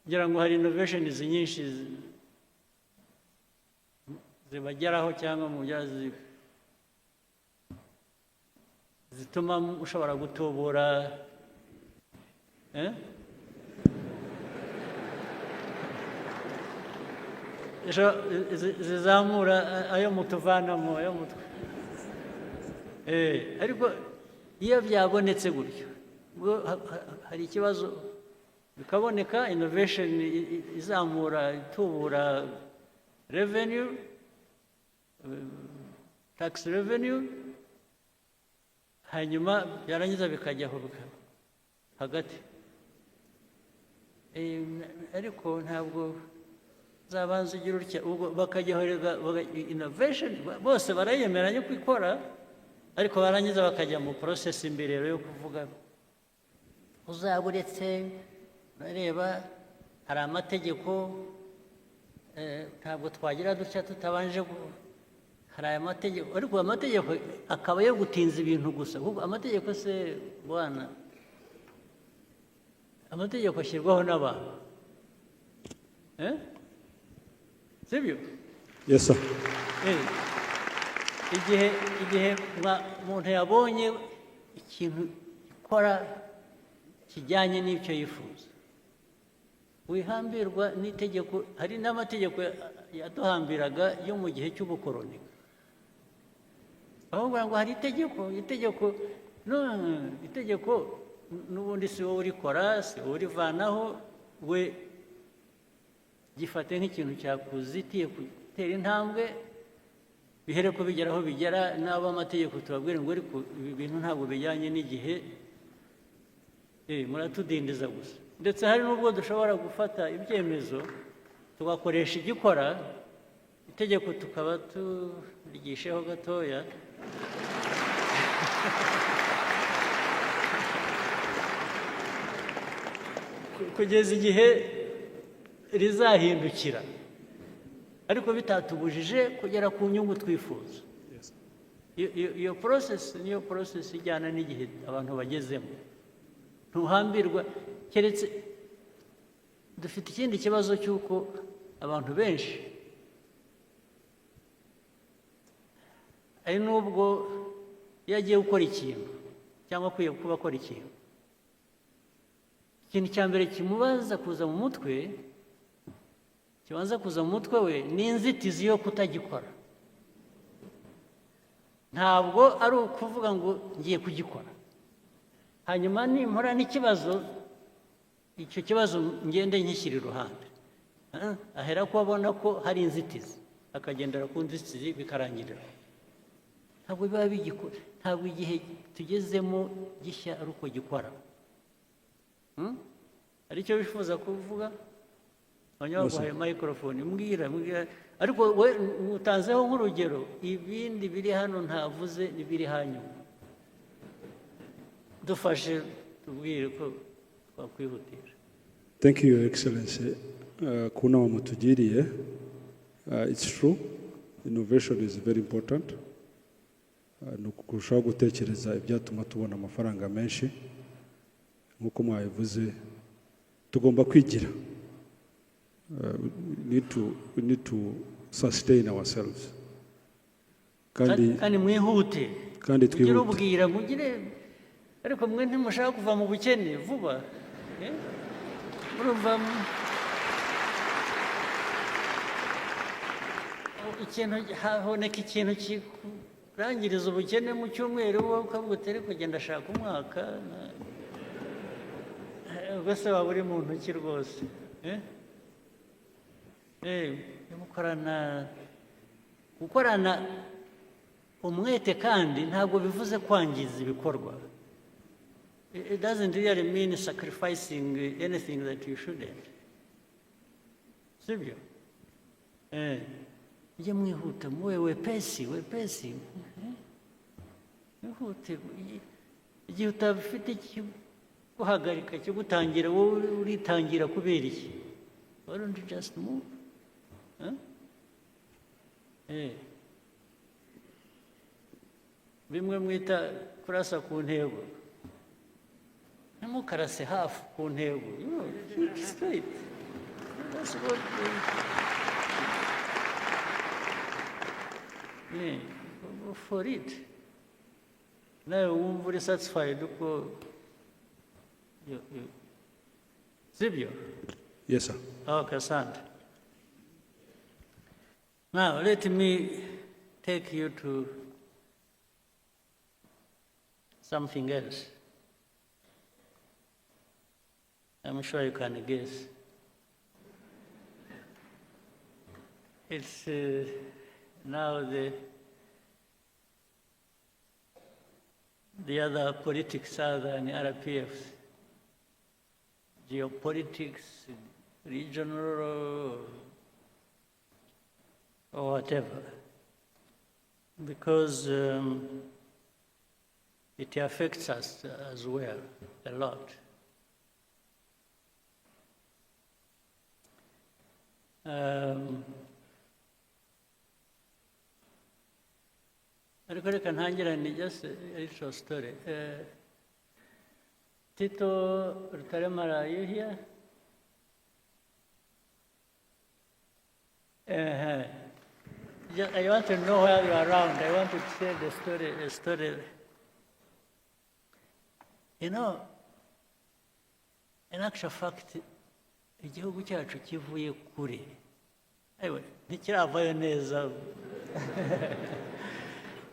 ngira ngo hari innovations nyinshi zibageraho cyangwa mu byazi zituma ushobora gutubura zizamura ayo mutuvanamo ayo mutwe ariko iyo byabonetse gutyo hari ikibazo bikaboneka innovation izamura itubura revenue tax revenue hanyuma byarangiza bikajyaho hagati ariko ntabwo zabanza ugira utya ubwo bakajyaho innovation bose barayemeranya ko ikora ariko barangiza bakajya mu process imbere yo kuvuga uzaburetse bareba hari amategeko ntabwo twagira dutya tutabanje hari aya mategeko ariko amategeko akaba yo gutinza ibintu gusa amategeko se bwana amategeko ashyirwaho n'abantu sibyo yes sir igihe umuntu yabonye ikintu gikora kijyanye n'icyo yifuza wihambirwa n'itegeko hari n'amategeko yaduhambiraga yo mu gihe cy'ubukoroni ahubwo ngo hari itegeko n'ubundi si wowe urikora si wowe urivanaho we gifate nk'ikintu cyakuzitiye gutera intambwe bihere ko bigeraho bigera n'abo amategeko tubabwire ngo ariko ibi bintu ntabwo bijyanye n'igihe muratudindiza gusa ndetse hari n'ubwo dushobora gufata ibyemezo tugakoresha igikora itegeko tukaba turigisheho gatoya kugeza igihe rizahindukira ariko bitatubujije kugera ku nyungu twifuza iyo process niyo process ijyana n'igihe abantu bagezemo ntuhambirwa keretse dufite ikindi kibazo cy'uko abantu benshi ari n'ubwo iyo agiye gukora ikintu cyangwa akwiye kuba akora ikintu cya mbere kimubaza kuza mu mutwe kibanza kuza mu mutwe we ni inzitizi yo kutagikora ntabwo ari ukuvuga ngo ngiye kugikora hanyuma nimpora n'ikibazo icyo kibazo ngende nkishyira iruhande ahera ko abona ko hari inzitizi akagendera ku nzitizi bikarangirira ntabwo biba bigikora ntabwo igihe tugezemo gishya ari uko gikora hari icyo bifuza kuvuga abanyabaguhaye microphone mbwira ariko we utanzeho nk'urugero ibindi biri hano ntavuze n'ibiri hanyuma dufashe tubwire ko twakwihutisha. Thank you, Your Excellency. Kuna wamutugiriye. It's true. Innovation is very important. Ni ukurushaho gutekereza ibyatuma tubona amafaranga menshi nk'uko mwabivuze tugomba kwigira. We need to sustain ourselves. Kandi mwihute. Kandi twihute. Ubwira mugire ariko mwe ntimushaka kuva mu bukene vuba. Urumva ikintu haboneka ikintu kirangiriza ubukene mu cyumweru wowe ukavuga utari kugenda ashaka umwaka ubwose waba uri mu ntoki rwose gukorana umwete kandi ntabwo bivuze kwangiza ibikorwa. It doesn't really mean sacrificing anything that you shouldn't. Sibyo? Ije mwihuta muwe wepesi. Mwihute. Igihe utabifite guhagarika cyo gutangira wowe uritangira kubera iki? Why don't you just move? Bimwe mwita kurasa ku ntego. Ntimukarase hafi ku ntego. Keep straight. That's what go for it. Nawe wumva uri satisfied uko sibyo? Yes, sir. Okay, Sand. Now, let me take you to something else. I'm sure you can guess. It's now the other politics other than RPF, geopolitics, regional or whatever, because it affects us as well a lot. Ariko reka ntangirane just a little story. Tito Rutaremara, are you here? I want to know where you are around. I want to tell the story. You know, in actual fact, igihugu cyacu kivuye kure. Ewe, ntikiravayo neza.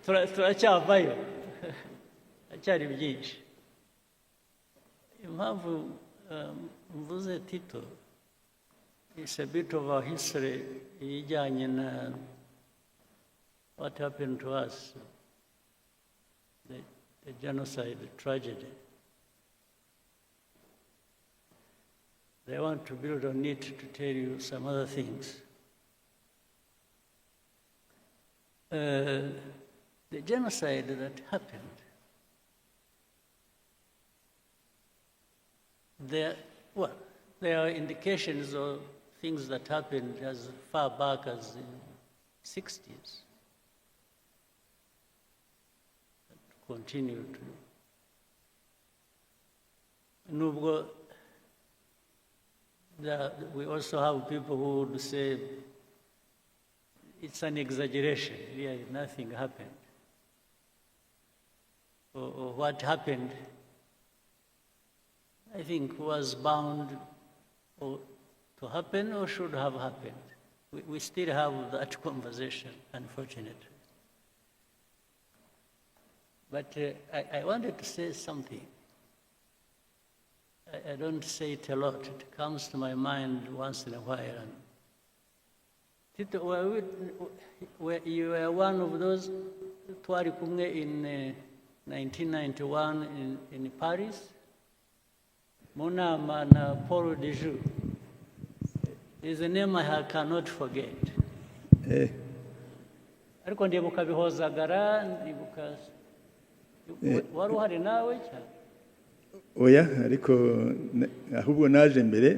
Turacyavayo. Acyari byinshi. Impamvu mvuze Tito, It's a bit of a history ijyanye na what happened to us, the genocide, the tragedy. I want to build on it to tell you some other things. The genocide that happened, there are indications of things that happened as far back as the 60s. That continue to. Nubwo, we also have people who would say it's an exaggeration, really nothing happened. Or what happened, I think, was bound to happen or should have happened. We still have that conversation, unfortunately. But I wanted to say something. I don't say it a lot. It comes to my mind once in a while. Tito, you were one of those twari kumwe in 1991 in Paris. Monama na Paul Dejoux. Is a name I cannot forget. Ariko ndibuka bihozagara, ndibuka wari uhari nawe cyane. Oya, ariko ahubwo naje mbere.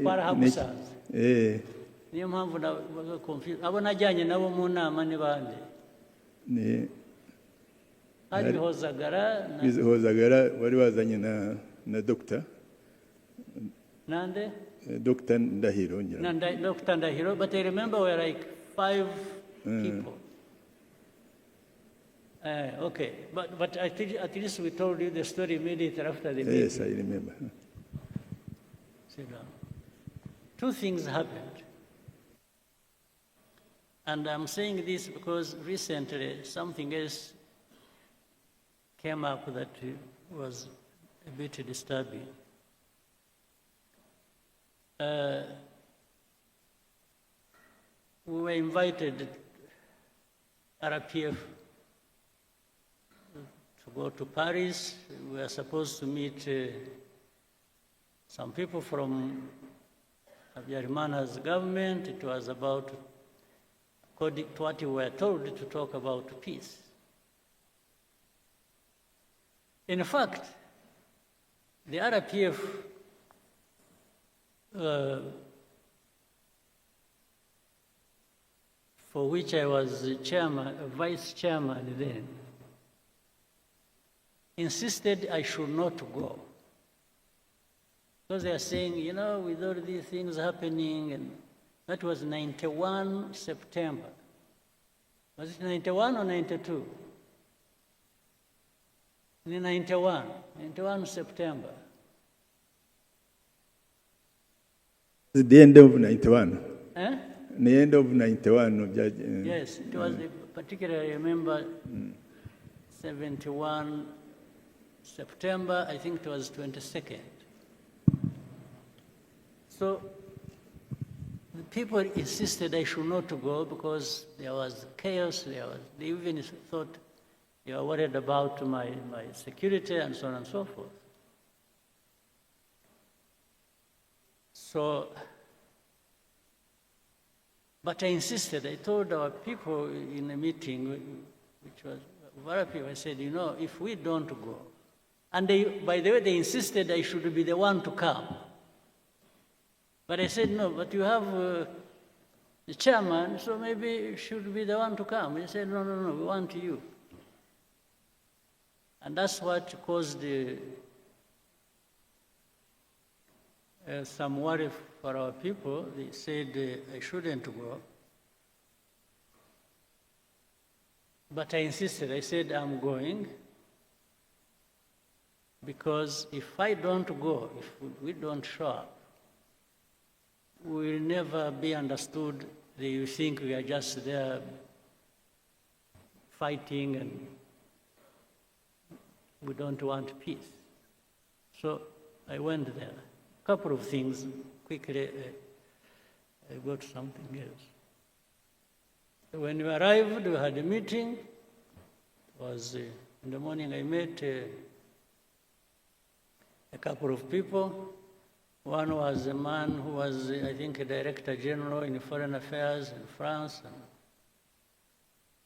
Twarahamusanze. Niyo mpamvu nabaga confused. Abo najyanye nabo mu nama ni bande? Hari bihozagara wari wazanye na doctor. Nande? Dr. Ndahiro. Dr. Ndahiro, but I remember we were like 5 people. Okay, but at least we told you the story immediately after the meeting. Yes, I remember. Sit down. 2 things happened. And I'm saying this because recently something else came up that was a bit disturbing. We were invited, RPF, to go to Paris. We were supposed to meet some people from Habyarimana's government. It was about, according to what we were told, to talk about peace. In fact, the RPF for which I was vice chairman then, insisted I should not go. Because they are saying, you know, with all these things happening, and that was 91 September. Was it 91 or 92? 91 September. The end of 91. Eh? The end of 91. Yes, it was particularly, I remember, 71 September, I think it was 22nd. So the people insisted I should not go because there was chaos, they even thought they were worried about my security and so on and so forth. So, but I insisted. I told our people in a meeting, which was very people, I said, you know, if we don't go, and they, by the way, they insisted I should be the one to come. But I said, no, but you have the chairman, so maybe you should be the one to come. He said, no, we want you. And that's what caused some worry for our people. They said I shouldn't go. But I insisted. I said, I'm going. Because if I don't go, if we don't show up, we will never be understood that you think we are just there fighting and we don't want peace. So I went there. A couple of things quickly go to something else. When we arrived, we had a meeting. It was in the morning. I met a couple of people. One was a man who was, I think, a Director General in Foreign Affairs in France. And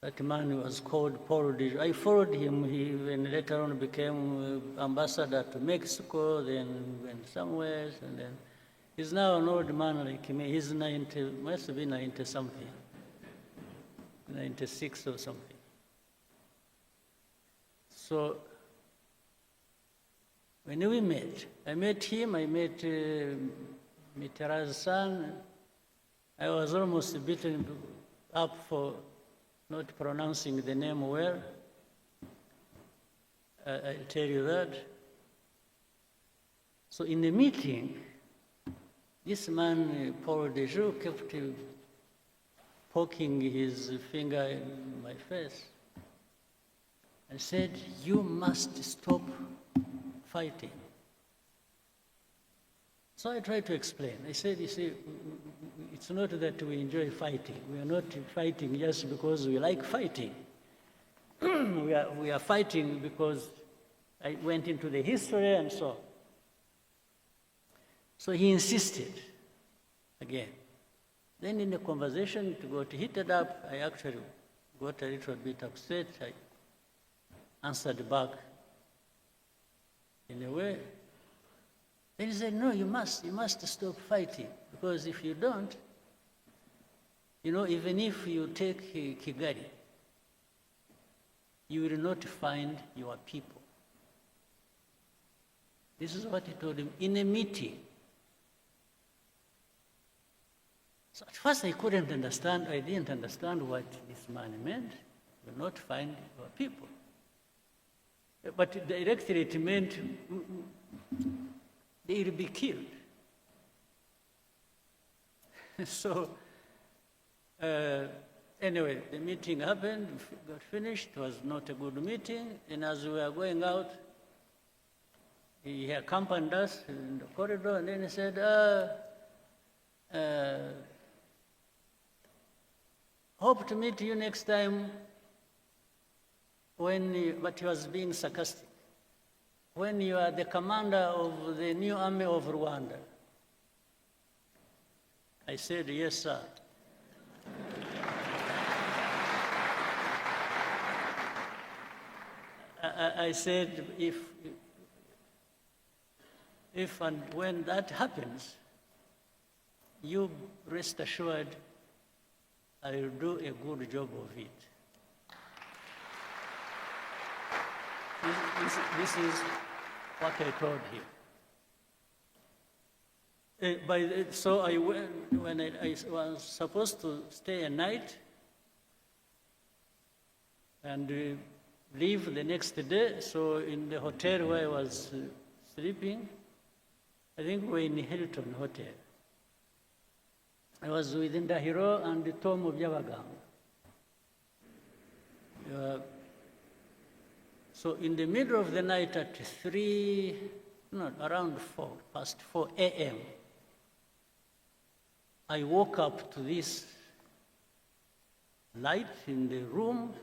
that man was called Paul de. I followed him. He even later on became ambassador to Mexico, then went somewhere, and then he's now an old man like me. He's 90, must be 90 something, 96 or something. So when we met, I met him, I met Mitterrand's son. I was almost beaten up for not pronouncing the name well. I'll tell you that. So in the meeting, this man, Paul Dejoux, kept poking his finger in my face and said, "You must stop fighting." So I tried to explain. I said, you see, it's not that we enjoy fighting. We are not fighting just because we like fighting. we are fighting because I went into the history and so on. So he insisted again. Then in the conversation, it got heated up. I actually got a little bit upset. I answered back in a way. Then he said, "No, you must stop fighting, because if you don't, even if you take Kigali, you will not find your people." This is what he told him in a meeting. So at first I couldn't understand, I didn't understand what this man meant. You will not find your people. But directly it meant they will be killed. So anyway, the meeting happened, got finished. It was not a good meeting. And as we were going out, he accompanied us in the corridor, and then he said, "Hope to meet you next time but he was being sarcastic, when you are the commander of the new army of Rwanda." I said, "Yes, sir." I said, if and when that happens, you rest assured I will do a good job of it. This is what I told him. So I went, when I was supposed to stay a night and leave the next day, so in the hotel where I was sleeping, I think we were in Hilton Hotel. I was with Ndahiro and Tom Byabagamba. So in the middle of the night at around 4 a.m., I woke up to this light in the room,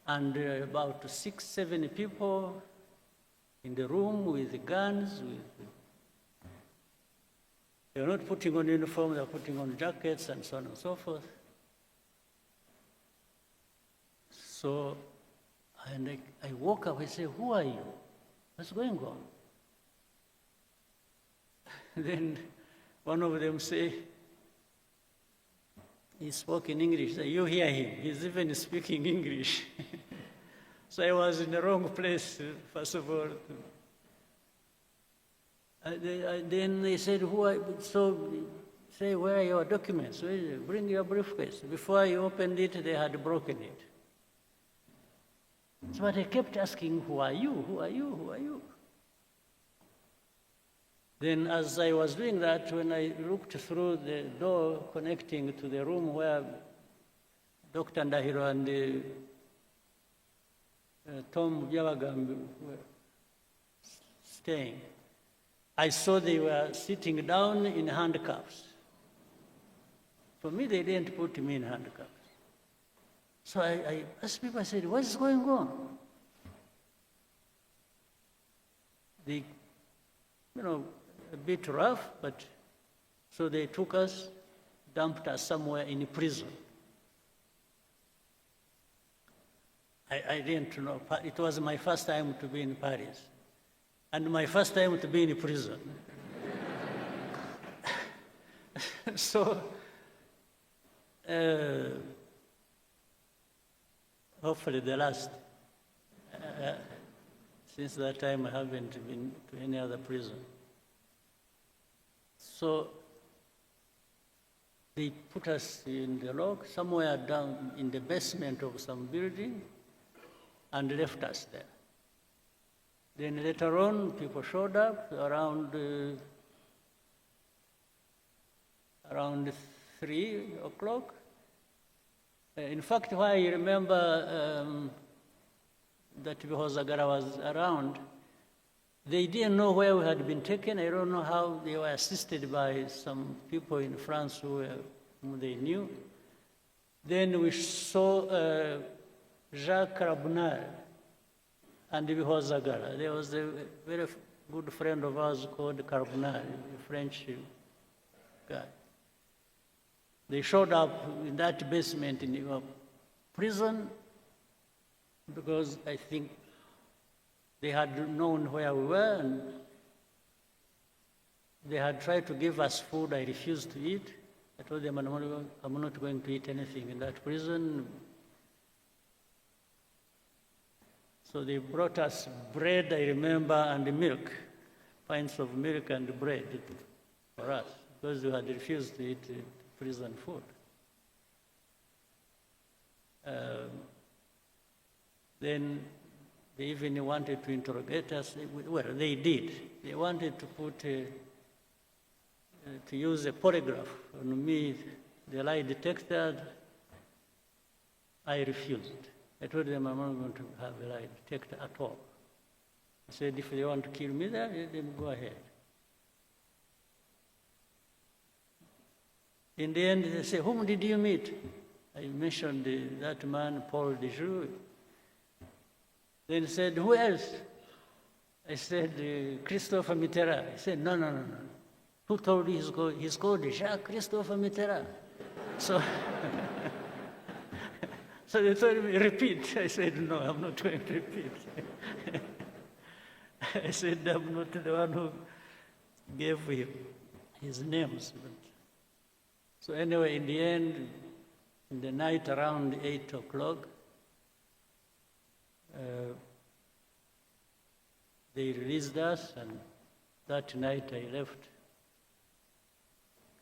and about 6, 7 people in the room with guns. They were not putting on uniform, they were putting on jackets and so on and so forth. So, and I woke up, I said, "Who are you? What's going on?" Then one of them said, he spoke in English. You hear him, he's even speaking English. So I was in the wrong place, first of all. Then they said, "Who are you?" So say, "Where are your documents? Bring your briefcase." Before I opened it, they had broken it. So but I kept asking, "Who are you? Who are you? Who are you?" Then as I was doing that, when I looked through the door connecting to the room where Dr. Ndahiro and Tom Byabagamba were staying, I saw they were sitting down in handcuffs. For me, they didn't put me in handcuffs. So I asked people, I said, what is going on? They, a bit rough, but so they took us, dumped us somewhere in prison. I didn't know. It was my first time to be in Paris, and my first time to be in prison. So, hopefully the last. Since that time, I haven't been to any other prison. So they put us in the lock, somewhere down in the basement of some building, and left us there. Then later on, people showed up around 3 o'clock. In fact, why I remember that Bihozagara was around, they didn't know where we had been taken. I don't know how. They were assisted by some people in France whom they knew. Then we saw Jacques Carabonel and Bihozagara. There was a very good friend of ours called Carabonel, a French guy. They showed up in that basement in the prison because I think they had known where we were, and they had tried to give us food. I refused to eat. I told them I'm not going to eat anything in that prison. So they brought us bread, I remember, and milk, pints of milk and bread for us, because we had refused to eat prison food. Then they even wanted to interrogate us. Well, they did. They wanted to to use a polygraph on me, the lie detector. I refused. I told them I'm not going to have a lie detector at all. I said, if they want to kill me there, let them go ahead. In the end, they say, whom did you meet? I mentioned that man, Paul Dejoux. Then he said, who else? I said, Christopher Mitterrand. He said, no. Who told you he's called Jacques Christopher Mitterrand? So, so they told me, repeat. I said, no, I'm not going to repeat. I said, I'm not the one who gave him his names. So anyway, in the end, in the night around 8 o'clock, they released us, and that night I left.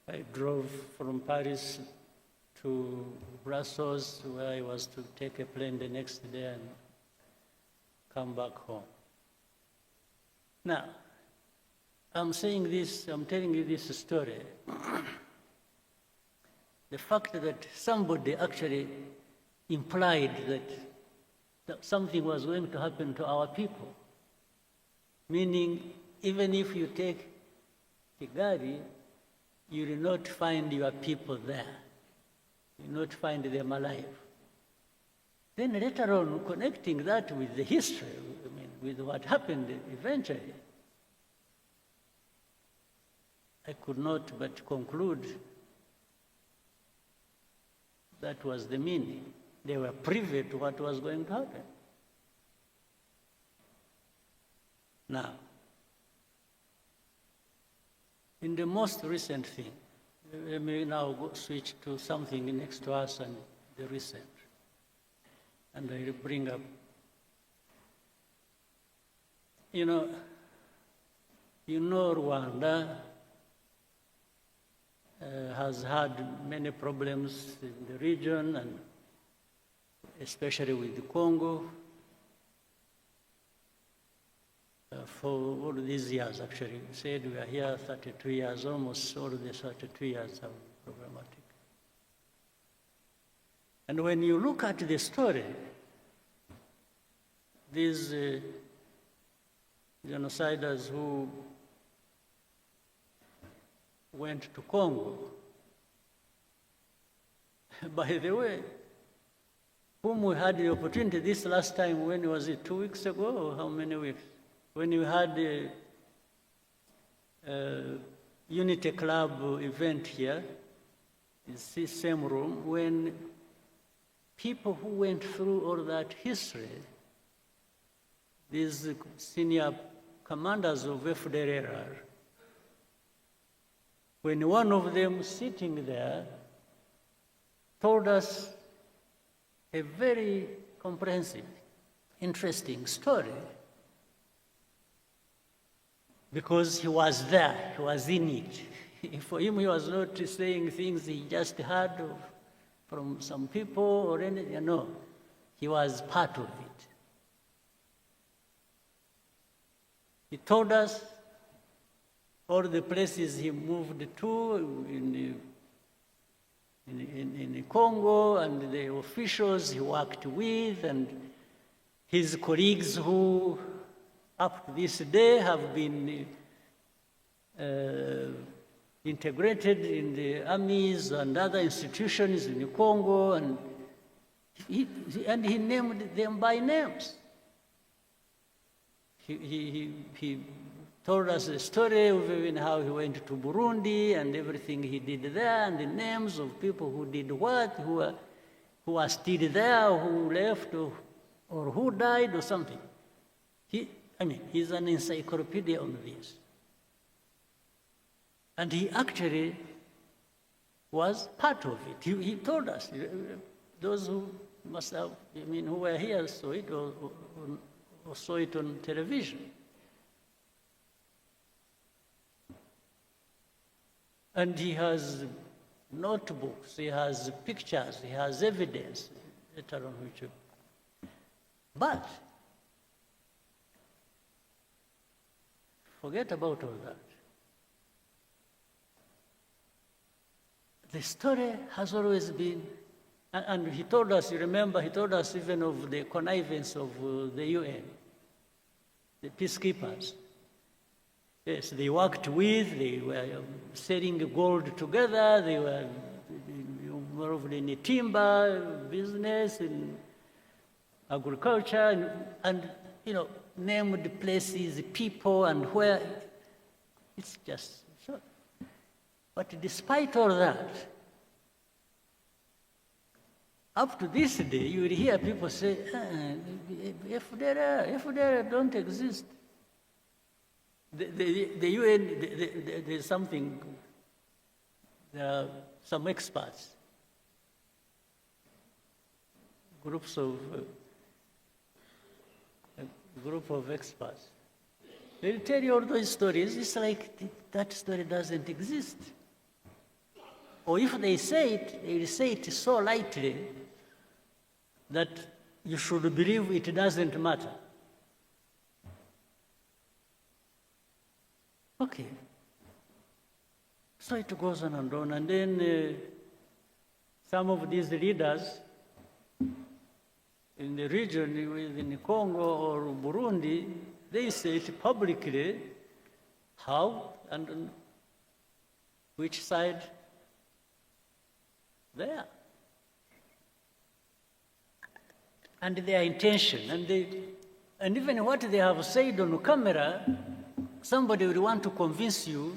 I drove from Paris to Brussels, where I was to take a plane the next day and come back home. Now, I'm saying this, I'm telling you this story. The fact that somebody actually implied that something was going to happen to our people, meaning even if you take Kigali, you will not find your people there. You will not find them alive. Then later on, connecting that with the history, with what happened eventually, I could not but conclude that was the meaning. They were privy to what was going to happen. Now, in the most recent thing, let me now switch to something next to us and the recent. And I will bring up, you know Rwanda has had many problems in the region, and especially with the Congo, for all these years, actually. We said we are here 32 years, almost all the 32 years are problematic. And when you look at the story, these genociders who went to Congo. By the way, whom we had the opportunity this last time, when was it, 2 weeks ago, or how many weeks? When we had the Unity Club event here, in this same room, when people who went through all that history, these senior commanders of FDLR, when one of them sitting there told us a very comprehensive, interesting story, because he was there, he was in it. For him, he was not saying things he just heard from some people or anything. No, he was part of it. He told us all the places he moved to in Congo, and the officials he worked with, and his colleagues who up to this day have been integrated in the armies and other institutions in Congo, and he named them by names. He told us the story of even how he went to Burundi and everything he did there, and the names of people who did what, who are still there, who left, or who died, or something. He's an encyclopedia on this. And he actually was part of it. He told us, those who must have, who were here saw it, or saw it on television. And he has notebooks, he has pictures, he has evidence, later on which. But forget about all that. The story has always been, and he told us, you remember, he told us even of the connivance of the UN, the peacekeepers. Yes, they worked with, they were selling gold together, they were involved in the timber business, in agriculture, and named places, people, and where. It's just so. But despite all that, up to this day, you will hear people say, FDLR don't exist. The UN, there's something, there are some experts, group of experts. They'll tell you all those stories. It's like that story doesn't exist. Or if they say it, they'll say it so lightly that you should believe it doesn't matter. Okay. So it goes on and on. And then some of these leaders in the region, in Congo or Burundi, they say it publicly how and on which side they are. And their intention, and even what they have said on camera, somebody will want to convince you,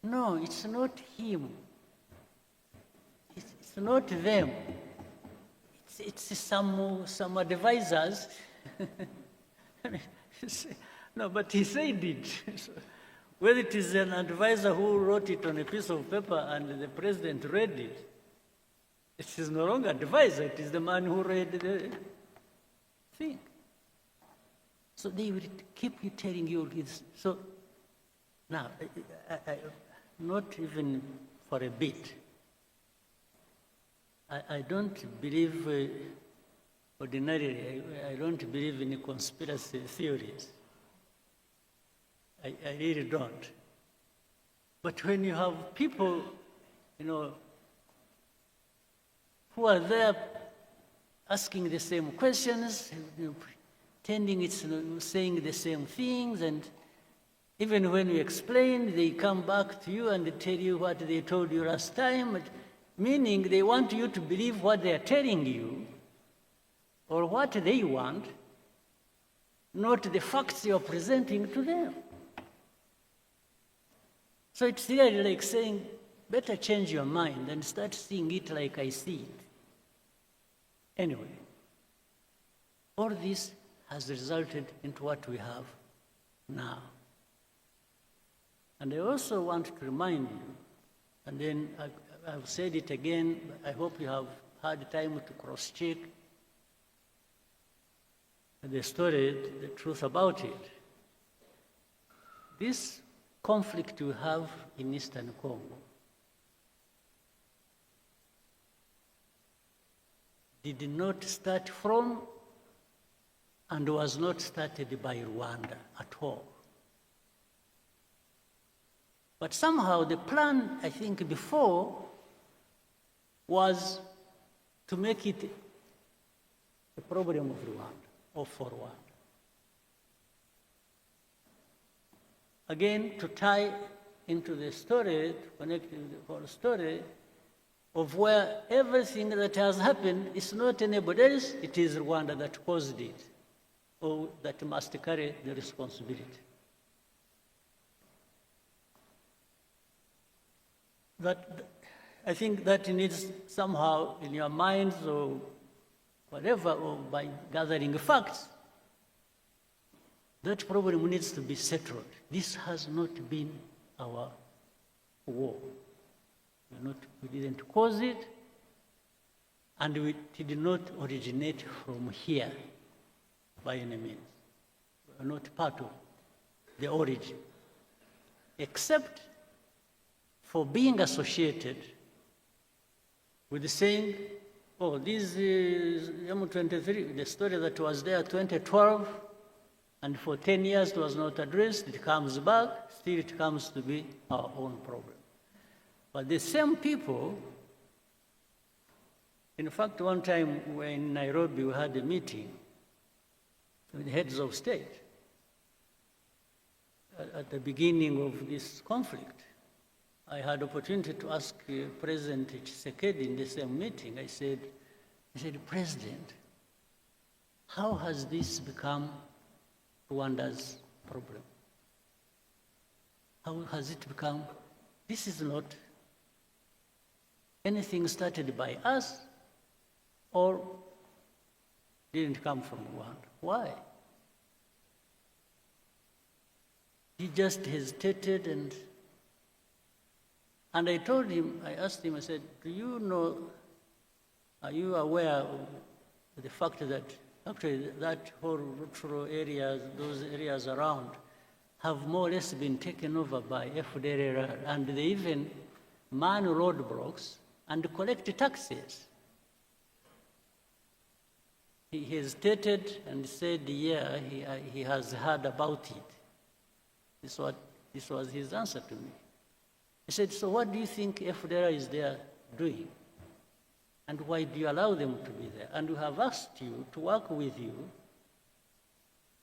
no, it's not him. It's not them. It's some advisors. No, but he said it. Whether it is an advisor who wrote it on a piece of paper and the president read it, it is no longer advisor, it is the man who read the thing. So they will keep you telling you this. So now, not even for a bit, I don't believe, ordinarily, I don't believe in conspiracy theories. I really don't. But when you have people, who are there asking the same questions, pretending it's saying the same things, and Even when you explain, they come back to you and they tell you what they told you last time, meaning they want you to believe what they are telling you or what they want, not the facts you are presenting to them. So it's really like saying, better change your mind and start seeing it like I see it. Anyway, all this has resulted into what we have now. And I also want to remind you, and then I've said it again, I hope you have had time to cross-check the story, the truth about it. This conflict we have in Eastern Congo did not start from and was not started by Rwanda at all. But somehow the plan, I think, before was to make it a problem of Rwanda or for Rwanda. Again, to tie into the story, to connect the whole story of where everything that has happened is not anybody else, it is Rwanda that caused it, or that must carry the responsibility. That, I think that needs somehow in your minds or whatever, or by gathering facts, that problem needs to be settled. This has not been our war. We didn't cause it, and it did not originate from here by any means. We are not part of the origin, except for being associated with the saying, oh, this is M23, the story that was there 2012, and for 10 years it was not addressed, it comes back, still it comes to be our own problem. But the same people, in fact, one time when in Nairobi we had a meeting with heads of state at the beginning of this conflict. I had opportunity to ask President Tshisekedi in the same meeting. I said, President, how has this become Rwanda's problem? How has it become? This is not anything started by us or didn't come from Rwanda. Why? He just hesitated, and I told him, I asked him, I said, do you know, are you aware of the fact that actually that whole rural areas, those areas around, have more or less been taken over by FDLR, and they even man roadblocks and collect taxes? He hesitated and said, yeah, he has heard about it. This was his answer to me. He said, so what do you think FDLR is there doing? And why do you allow them to be there? And we have asked you to work with you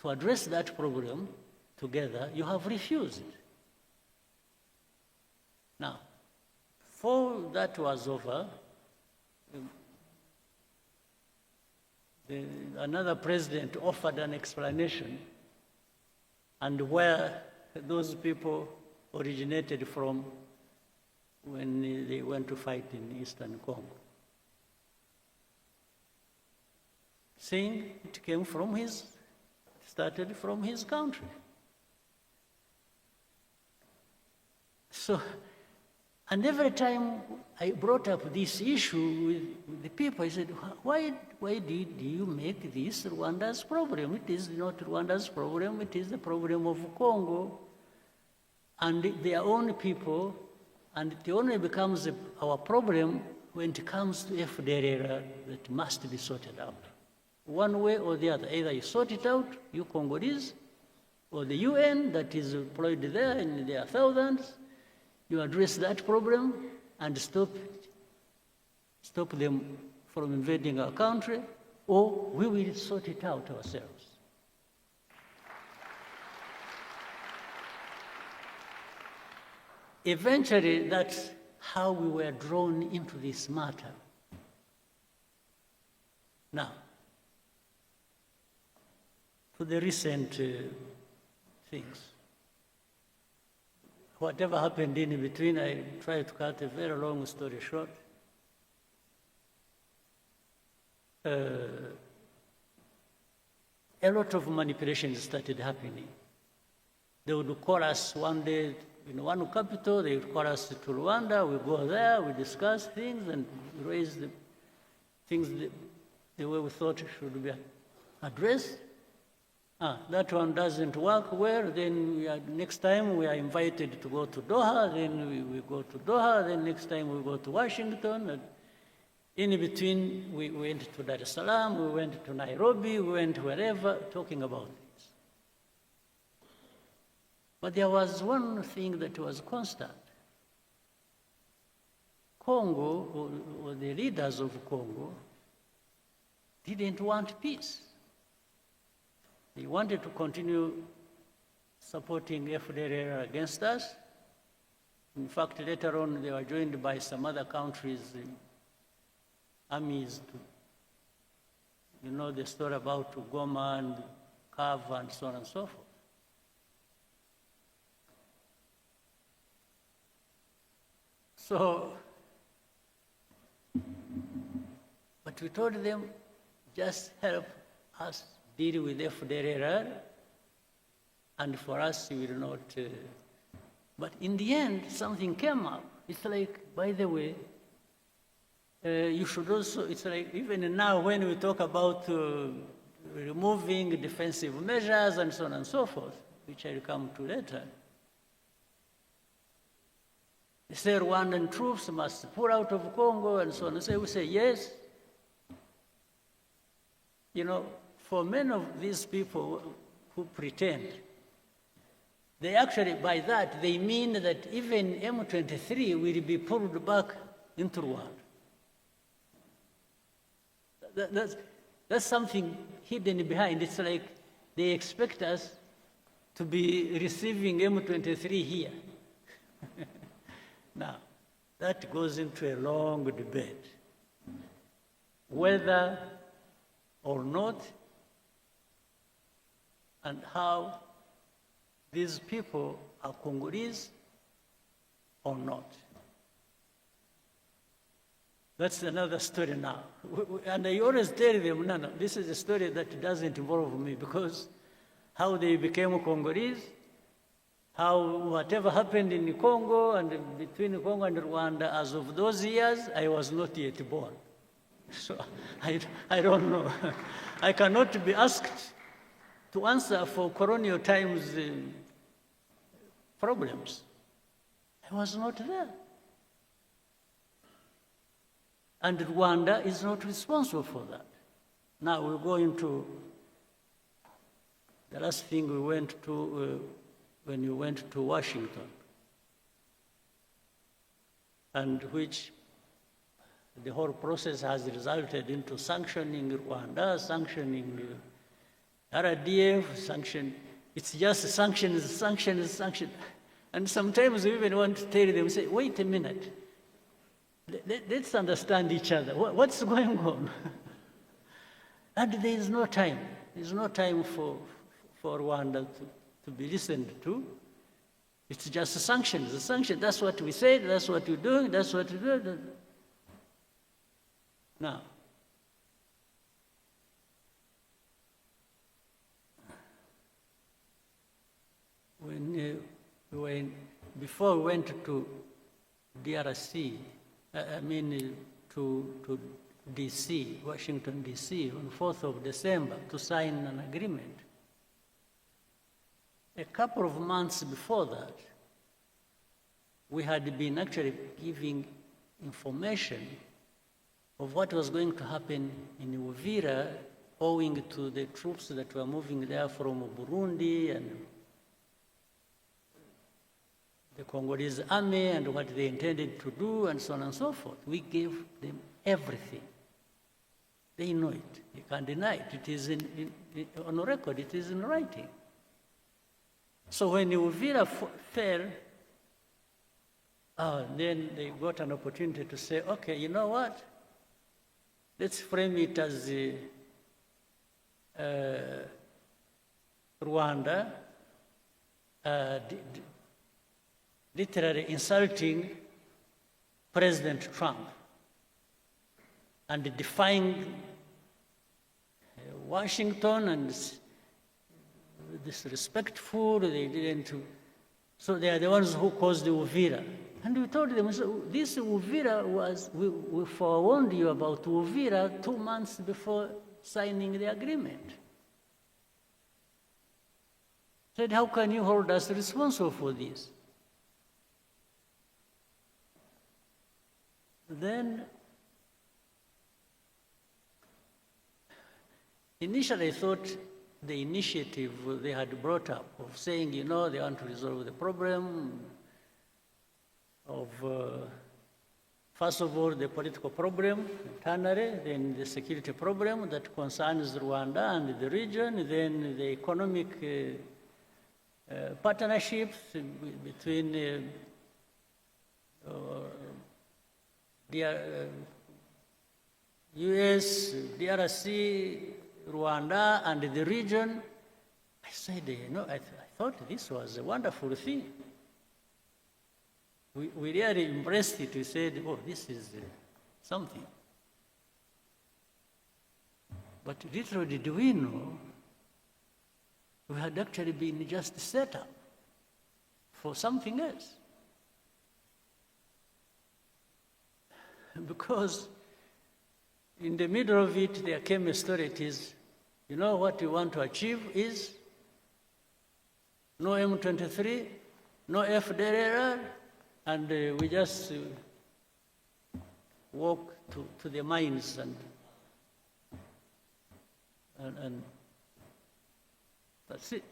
to address that problem together. You have refused. Now, before that was over, another president offered an explanation and where those people originated from when they went to fight in Eastern Congo, saying it started from his country. So, and every time I brought up this issue with the people, I said, why do you make this Rwanda's problem? It is not Rwanda's problem, it is the problem of Congo and their own people, and it only becomes our problem when it comes to FDLR that must be sorted out. One way or the other, either you sort it out, you Congolese, or the UN that is employed there, and there are thousands, you address that problem and stop them from invading our country, or we will sort it out ourselves. eventually, that's how we were drawn into this matter. Now, to the recent things. Whatever happened in between, I try to cut a very long story short. A lot of manipulations started happening. They would call us one day in one capital, they would call us to Rwanda, we go there, we discuss things and raise the things the way we thought should be addressed. That one doesn't work well, then next time we are invited to go to Doha, then we go to Doha, then next time we go to Washington. And in between, we went to Dar es Salaam, we went to Nairobi, we went wherever, talking about this. But there was one thing that was constant. Congo, or the leaders of Congo, didn't want peace. They wanted to continue supporting FDLR against us. In fact, later on, they were joined by some other countries' armies. You know the story about Goma and Kava and so on and so forth. So, but we told them, just help us deal with FDLR, and for us, we will not. But in the end, something came up. It's like, by the way, you should also, it's like, even now when we talk about removing defensive measures and so on and so forth, which I'll come to later, they say Rwandan troops must pull out of Congo and so on. And so we say, yes. You know, for many of these people who pretend, they actually, by that, they mean that even M23 will be pulled back into Rwanda. That's something hidden behind. It's like they expect us to be receiving M23 here. Now, that goes into a long debate. Whether or not, and how these people are Congolese or not. That's another story now. And I always tell them, no, this is a story that doesn't involve me, because how they became Congolese, how whatever happened in Congo and between Congo and Rwanda, as of those years, I was not yet born. So I don't know. I cannot be asked to answer for colonial times problems. I was not there. And Rwanda is not responsible for that. Now we'll go into the last thing we went to when you went to Washington, and which the whole process has resulted into sanctioning Rwanda, sanctioning RDF, sanction. It's just sanctions, sanctions, sanctions. And sometimes we even want to tell them, say, wait a minute. Let's understand each other. What's going on? And there is no time. There's no time for Rwanda to be listened to. It's just sanctions. The sanctions, that's what we said, that's what we're doing, that's what we do. Now, before we went to DRC, to DC, Washington, DC, on 4th of December to sign an agreement. A couple of months before that, we had been actually giving information of what was going to happen in Uvira, owing to the troops that were moving there from Burundi and the Congolese army and what they intended to do and so on and so forth. We gave them everything. They know it. They can't deny it. It is on record. It is in writing. So when Uvira fell, Then they got an opportunity to say, okay, you know what? Let's frame it as Rwanda literally insulting President Trump and defying Washington and disrespectful. They didn't. So they are the ones who caused the Uvira. And we told them, so this Uvira was, we forewarned you about Uvira 2 months before signing the agreement. Said, how can you hold us responsible for this? Then, initially I thought the initiative they had brought up of saying, you know, they want to resolve the problem of, first of all, the political problem internally, then the security problem that concerns Rwanda and the region, then the economic partnerships between US, DRC, Rwanda, and the region. I said, you know, I thought this was a wonderful thing. We really embraced it. We said, oh, this is something. But little did we know, we had actually been just set up for something else. Because in the middle of it, there came a story. It is, you know, what we want to achieve is no M23, no FDLR, and we just walk to the mines and that's it.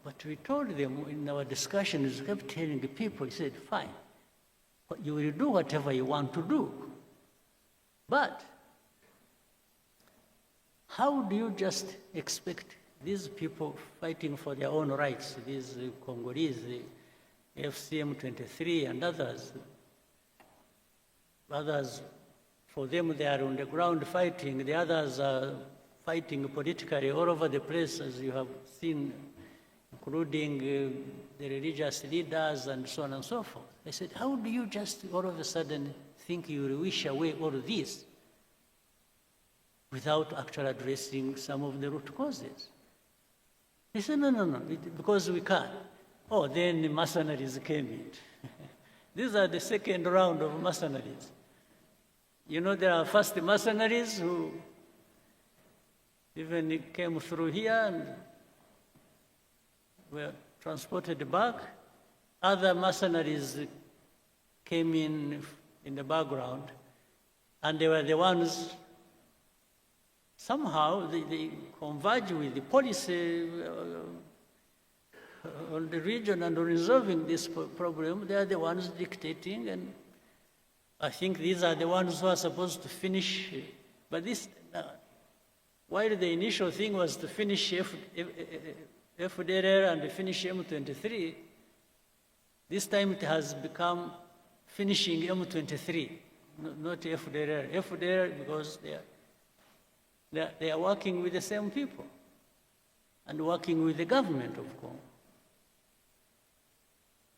But we told them in our discussions, we kept telling the people, we said, fine, you will do whatever you want to do. But how do you just expect these people fighting for their own rights, these Congolese, the FCM23 and others, for them they are on the ground fighting, the others are fighting politically all over the place, as you have seen, including the religious leaders and so on and so forth. I said, how do you just all of a sudden think you will wish away all of this without actually addressing some of the root causes? They said, no, because we can't. Oh, then the mercenaries came in. These are the second round of mercenaries. You know, there are first mercenaries who even came through here and were transported back. Other mercenaries came in the background, and they were the ones, somehow they converge with the policy on the region and on resolving this problem. They are the ones dictating, and I think these are the ones who are supposed to finish. But this, while the initial thing was to finish FDLR and finish M23, this time it has become finishing M23, not FDLR. FDLR because they are working with the same people and working with the government of Congo.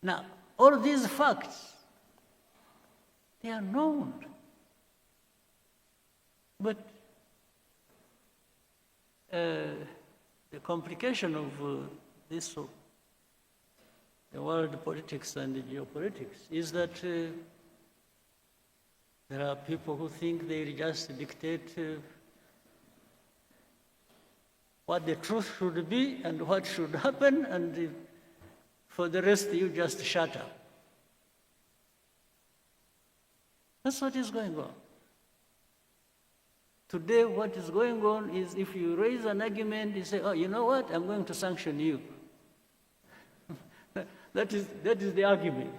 Now, all these facts, they are known. But the complication of this, the world politics and the geopolitics, is that there are people who think they just dictate what the truth should be and what should happen, and for the rest you just shut up. That's what is going on. Today, what is going on is if you raise an argument, you say, oh, you know what, I'm going to sanction you. that is the argument.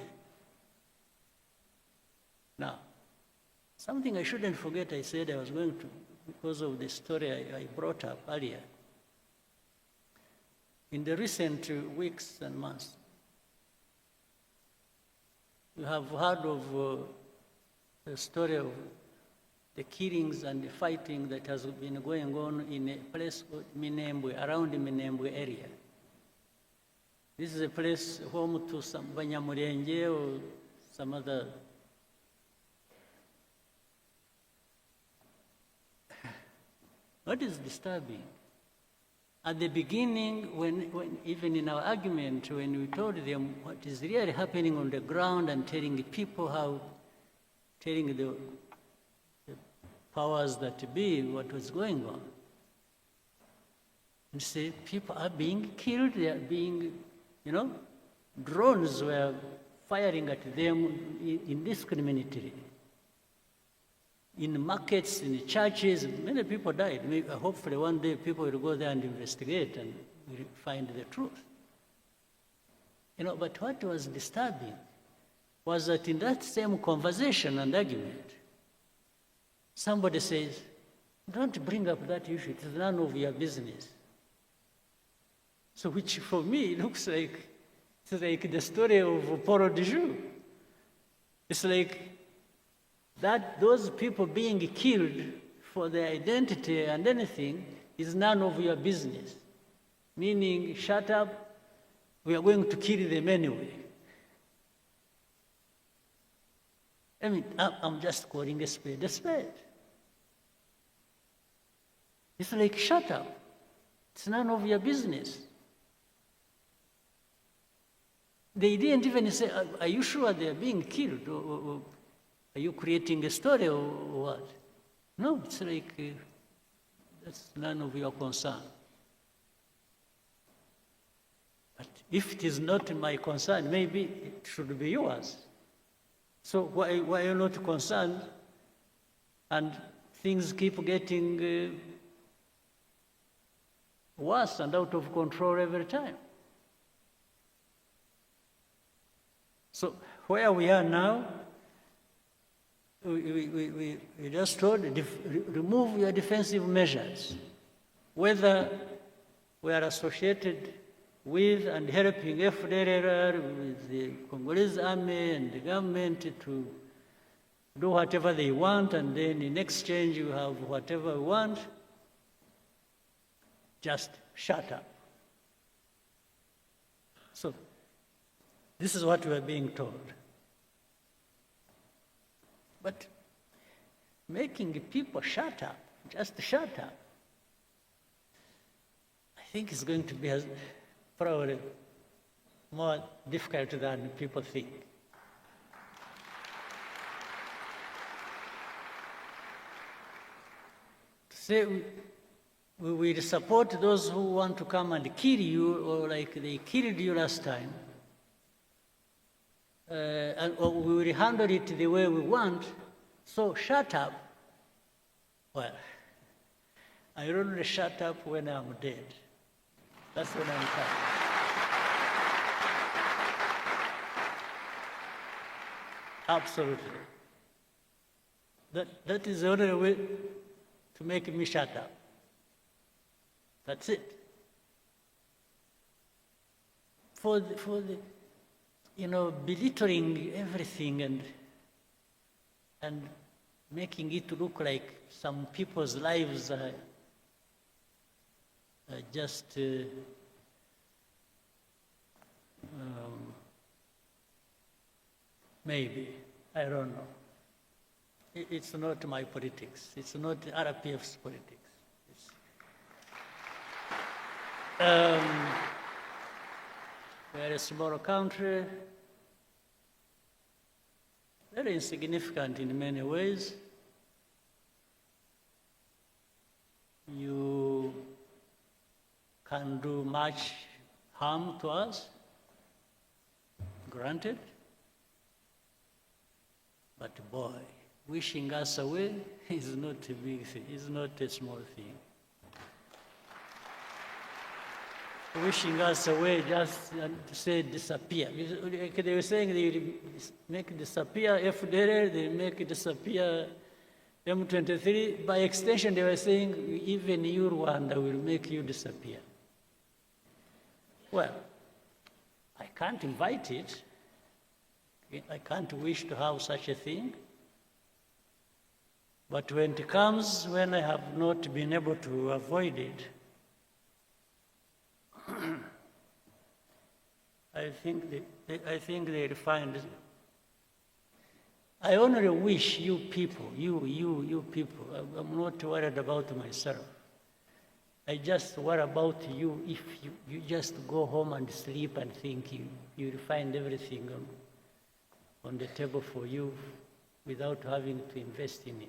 Now, something I shouldn't forget, I said I was going to, because of the story I brought up earlier. In the recent weeks and months, You have heard of the story of the killings and the fighting that has been going on in a place called Minembwe, around the Minembwe area. This is a place home to some Kubanyamurenge or some other. What is disturbing? At the beginning, when even in our argument, when we told them what is really happening on the ground and telling the people how, telling the powers that be what was going on, and say people are being killed, they are being, drones were firing at them indiscriminately. In markets, in churches, many people died. Maybe, hopefully one day people will go there and investigate and will find the truth. But what was disturbing was that in that same conversation and argument, somebody says, don't bring up that issue, it is none of your business. So which for me looks like, it's like the story of Paul de Joux. It's like, that those people being killed for their identity and anything is none of your business. Meaning, shut up, we are going to kill them anyway. I mean, I'm just calling a spade a spade. It's like, shut up, it's none of your business. They didn't even say, are you sure they are being killed? Or are you creating a story or what? No, it's like, that's none of your concern. But if it is not my concern, maybe it should be yours. So why are you not concerned? And things keep getting worse and out of control every time. So where we are now, we just told, remove your defensive measures. Whether we are associated with and helping FDLR, with the Congolese army and the government to do whatever they want, and then in exchange you have whatever we want, just shut up. So this is what we are being told. But making people shut up, just shut up, I think is going to be probably more difficult than people think. To say we will support those who want to come and kill you, or like they killed you last time, or we will handle it the way we want, so shut up. Well, I only shut up when I'm dead. That's when I'm coming. Absolutely. That is the only way to make me shut up. That's it. For the belittling everything and making it look like some people's lives are just maybe, I don't know. It's not my politics. It's not RPF's politics. We're a small country, very insignificant in many ways. You can do much harm to us, granted, but boy, wishing us away is not a big thing, it's not a small thing. Wishing us away just to say disappear. Like they were saying they will make disappear FDLR, they make disappear M23. By extension, they were saying even you, Rwanda, will make you disappear. Well, I can't invite it. I can't wish to have such a thing. But when it comes, when I have not been able to avoid it, I think they'll find. I only wish you people, you people, I'm not worried about myself. I just worry about you if you just go home and sleep and think you'll find everything on the table for you without having to invest in it.